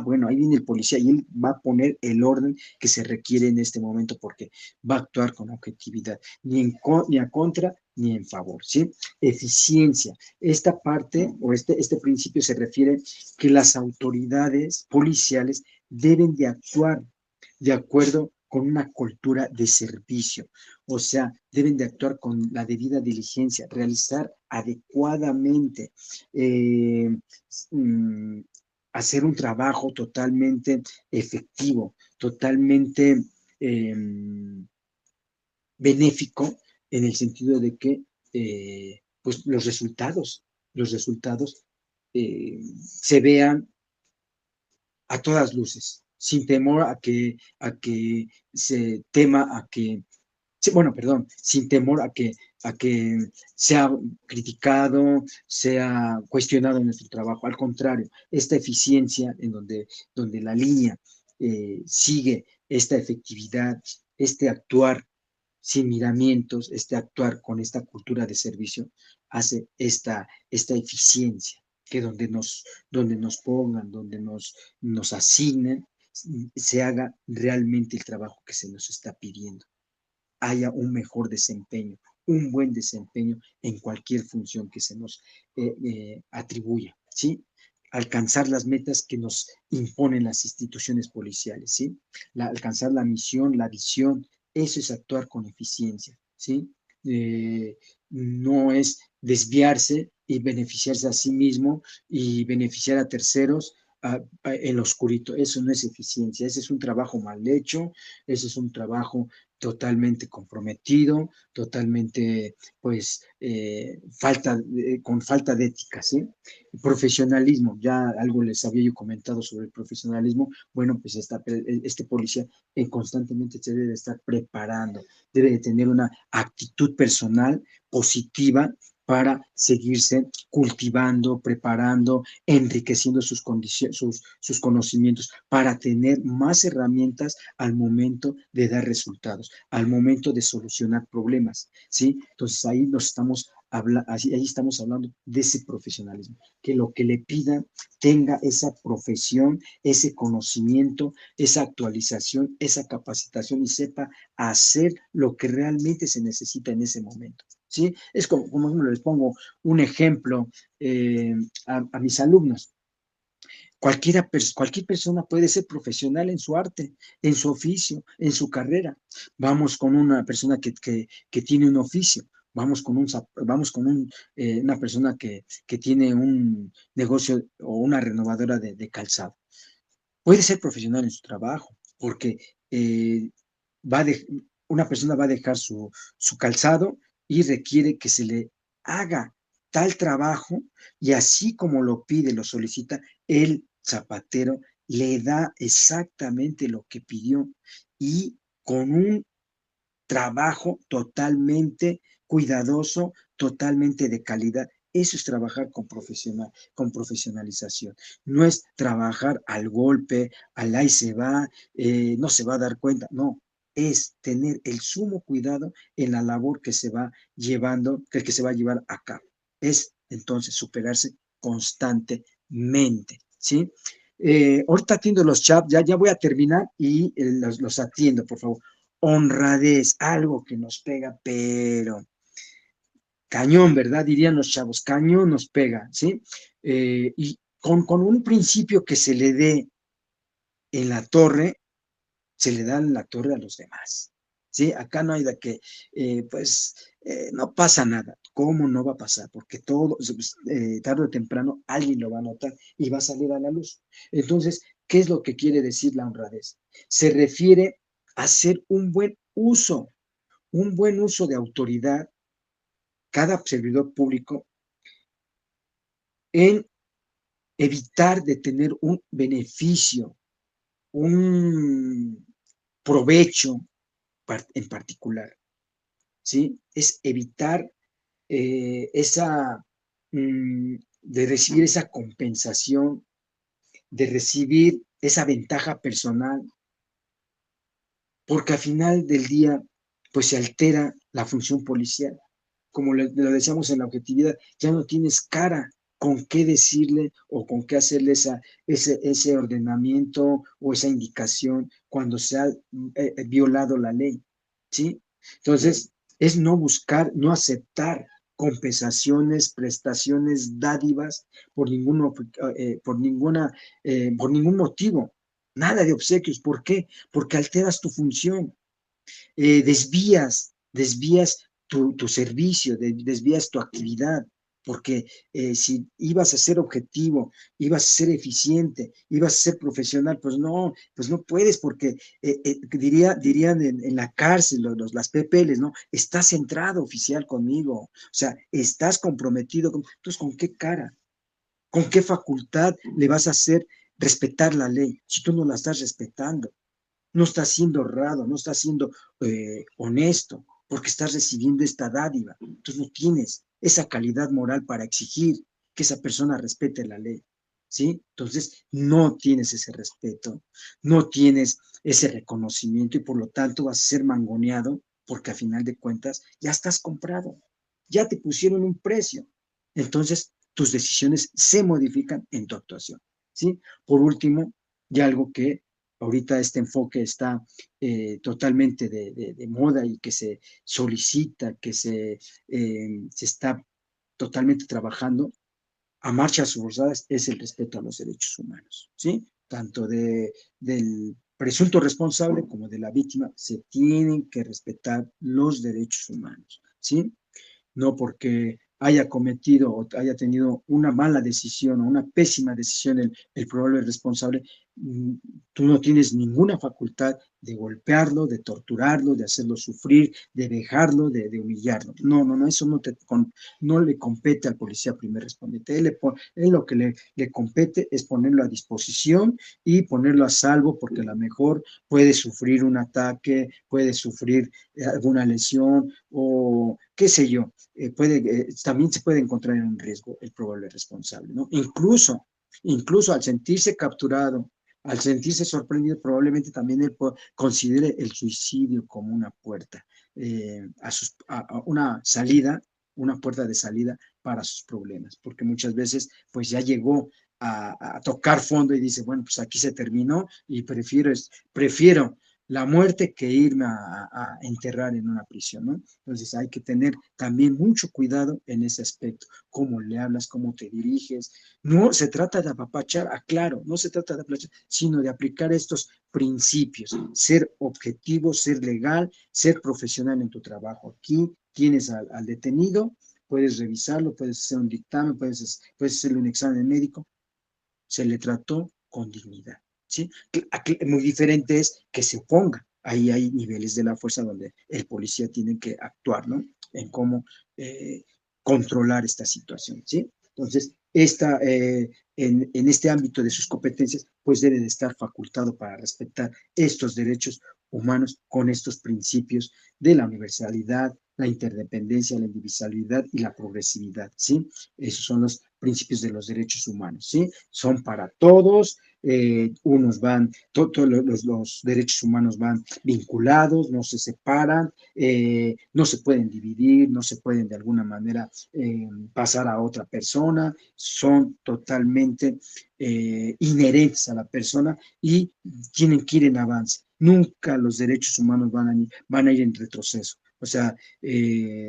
bueno, ahí viene el policía y él va a poner el orden que se requiere en este momento porque va a actuar con objetividad, ni a contra ni en favor, ¿sí? Eficiencia. Esta parte o este principio se refiere que las autoridades policiales deben de actuar de acuerdo con una cultura de servicio. O sea, deben de actuar con la debida diligencia, realizar adecuadamente, eh, mm, hacer un trabajo totalmente efectivo, totalmente eh, benéfico en el sentido de que pues los resultados se vean a todas luces, sin temor a que se tema a que, sí, bueno, perdón, sin temor a que sea criticado, sea cuestionado nuestro trabajo. Al contrario, esta eficiencia en donde la línea sigue esta efectividad, este actuar sin miramientos, este actuar con esta cultura de servicio, hace esta eficiencia, que donde nos pongan, donde nos asignen, se haga realmente el trabajo que se nos está pidiendo, haya un mejor desempeño, un buen desempeño en cualquier función que se nos atribuya, ¿sí? Alcanzar las metas que nos imponen las instituciones policiales, ¿sí? Alcanzar la misión, la visión, eso es actuar con eficiencia, ¿sí? No es desviarse y beneficiarse a sí mismo y beneficiar a terceros en lo oscurito. Eso no es eficiencia, ese es un trabajo mal hecho, ese es un trabajo totalmente comprometido, totalmente, pues, con falta de ética, ¿sí? Profesionalismo, ya algo les había yo comentado sobre el profesionalismo. Bueno, pues este policía constantemente se debe de estar preparando, debe de tener una actitud personal positiva para seguirse cultivando, preparando, enriqueciendo sus condiciones, sus conocimientos, para tener más herramientas al momento de dar resultados, al momento de solucionar problemas, ¿sí? Entonces ahí estamos hablando de ese profesionalismo, que lo que le pidan tenga esa profesión, ese conocimiento, esa actualización, esa capacitación y sepa hacer lo que realmente se necesita en ese momento. ¿Sí? Es como les pongo un ejemplo a mis alumnos. Cualquier persona puede ser profesional en su arte, en su oficio, en su carrera. Vamos con una persona que tiene un oficio, vamos con una persona que tiene un negocio o una renovadora de calzado. Puede ser profesional en su trabajo, porque eh, va de, una persona va a dejar su calzado y requiere que se le haga tal trabajo y así como lo pide, lo solicita, el zapatero le da exactamente lo que pidió y con un trabajo totalmente cuidadoso, totalmente de calidad. Eso es trabajar con profesionalización. No es trabajar al golpe, al ahí se va, no se va a dar cuenta. No, es tener el sumo cuidado en la labor que se va llevando, que se va a llevar a cabo. Es entonces superarse constantemente, ¿sí? Ahorita atiendo los chats, ya voy a terminar y los atiendo, por favor. Honradez, algo que nos pega, pero cañón, ¿verdad? Dirían los chavos, cañón nos pega, ¿sí? Y con un principio que se le dé en la torre, se le da en la torre a los demás, ¿sí? Acá no hay de que, no pasa nada. ¿Cómo no va a pasar? Porque todo, tarde o temprano, alguien lo va a notar y va a salir a la luz. Entonces, ¿qué es lo que quiere decir la honradez? Se refiere a hacer un buen uso de autoridad, cada servidor público, en evitar de tener un beneficio, un provecho en particular, ¿sí? Es evitar esa, de recibir esa compensación, de recibir esa ventaja personal, porque al final del día, pues se altera la función policial. Como lo decíamos en la objetividad, ya no tienes cara con qué decirle o con qué hacerle ese ordenamiento o esa indicación cuando se ha violado la ley, ¿sí? Entonces, es no buscar, no aceptar compensaciones, prestaciones, dádivas por, por ningún motivo. Nada de obsequios. ¿Por qué? Porque alteras tu función, desvías tu servicio, desvías tu actividad, porque si ibas a ser objetivo, ibas a ser eficiente, ibas a ser profesional, pues no puedes, porque dirían en la cárcel, las PPLs, ¿no? Estás centrado oficial conmigo, o sea, estás comprometido, entonces, ¿con qué cara? ¿Con qué facultad le vas a hacer respetar la ley si tú no la estás respetando? No estás siendo honrado, no estás siendo honesto, porque estás recibiendo esta dádiva. Entonces no tienes esa calidad moral para exigir que esa persona respete la ley, ¿sí? Entonces no tienes ese respeto, no tienes ese reconocimiento y por lo tanto vas a ser mangoneado porque a final de cuentas ya estás comprado, ya te pusieron un precio. Entonces tus decisiones se modifican en tu actuación, ¿sí? Por último, y algo que ahorita este enfoque está totalmente de moda y que se solicita, que se está totalmente trabajando a marchas forzadas, es el respeto a los derechos humanos, ¿sí? Tanto del presunto responsable como de la víctima, se tienen que respetar los derechos humanos, ¿sí? No porque haya cometido o haya tenido una mala decisión o una pésima decisión el probable responsable, tú no tienes ninguna facultad de golpearlo, de torturarlo, de hacerlo sufrir, de dejarlo, de humillarlo. No, eso no le compete al policía primer respondiente. Él lo que le compete es ponerlo a disposición y ponerlo a salvo porque a lo mejor puede sufrir un ataque, puede sufrir alguna lesión o qué sé yo, también se puede encontrar en un riesgo el probable responsable, ¿no? Incluso al sentirse capturado, al sentirse sorprendido, probablemente también él considere el suicidio como una puerta, una salida, una puerta de salida para sus problemas, porque muchas veces pues ya llegó a tocar fondo y dice, bueno, pues aquí se terminó y prefiero la muerte que irme a enterrar en una prisión, ¿no? Entonces hay que tener también mucho cuidado en ese aspecto, cómo le hablas, cómo te diriges. No se trata de apapachar, aclaro, no se trata de apapachar, sino de aplicar estos principios, ser objetivo, ser legal, ser profesional en tu trabajo. Aquí tienes al detenido, puedes revisarlo, puedes hacer un dictamen, puedes hacerle un examen médico, se le trató con dignidad, ¿sí? Aquí muy diferente es que se oponga. Ahí hay niveles de la fuerza donde el policía tiene que actuar, ¿no? En cómo controlar esta situación, ¿sí? Entonces, en este ámbito de sus competencias, pues debe de estar facultado para respetar estos derechos humanos con estos principios de la universalidad, la interdependencia, la individualidad y la progresividad, ¿sí? Esos son los principios de los derechos humanos, ¿sí? Son para todos, unos van, todos los derechos humanos van vinculados, no se separan, no se pueden dividir, no se pueden de alguna manera pasar a otra persona, son totalmente inherentes a la persona y tienen que ir en avance. Nunca los derechos humanos van a ir en retroceso. O sea,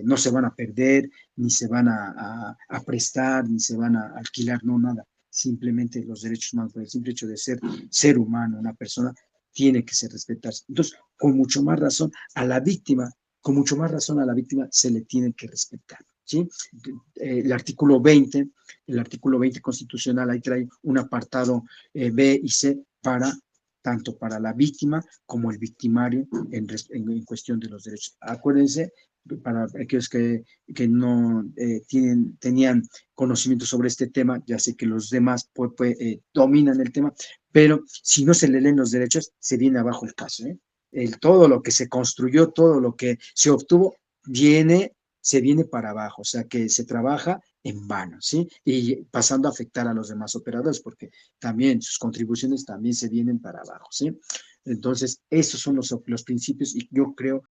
no se van a perder, ni se van a prestar, ni se van a alquilar, no, nada. Simplemente los derechos humanos, por el simple hecho de ser humano, una persona, tiene que ser respetada. Entonces, con mucho más razón a la víctima, con mucho más razón a la víctima se le tiene que respetar, ¿sí? El artículo 20 constitucional, ahí trae un apartado B y C para tanto para la víctima como el victimario en cuestión de los derechos. Acuérdense, para aquellos que no tenían conocimiento sobre este tema, ya sé que los demás dominan el tema, pero si no se le leen los derechos, se viene abajo el caso. Todo lo que se construyó, todo lo que se obtuvo, se viene para abajo, o sea que se trabaja en vano, ¿sí? Y pasando a afectar a los demás operadores, porque también sus contribuciones también se vienen para abajo, ¿sí? Entonces, esos son los principios y yo creo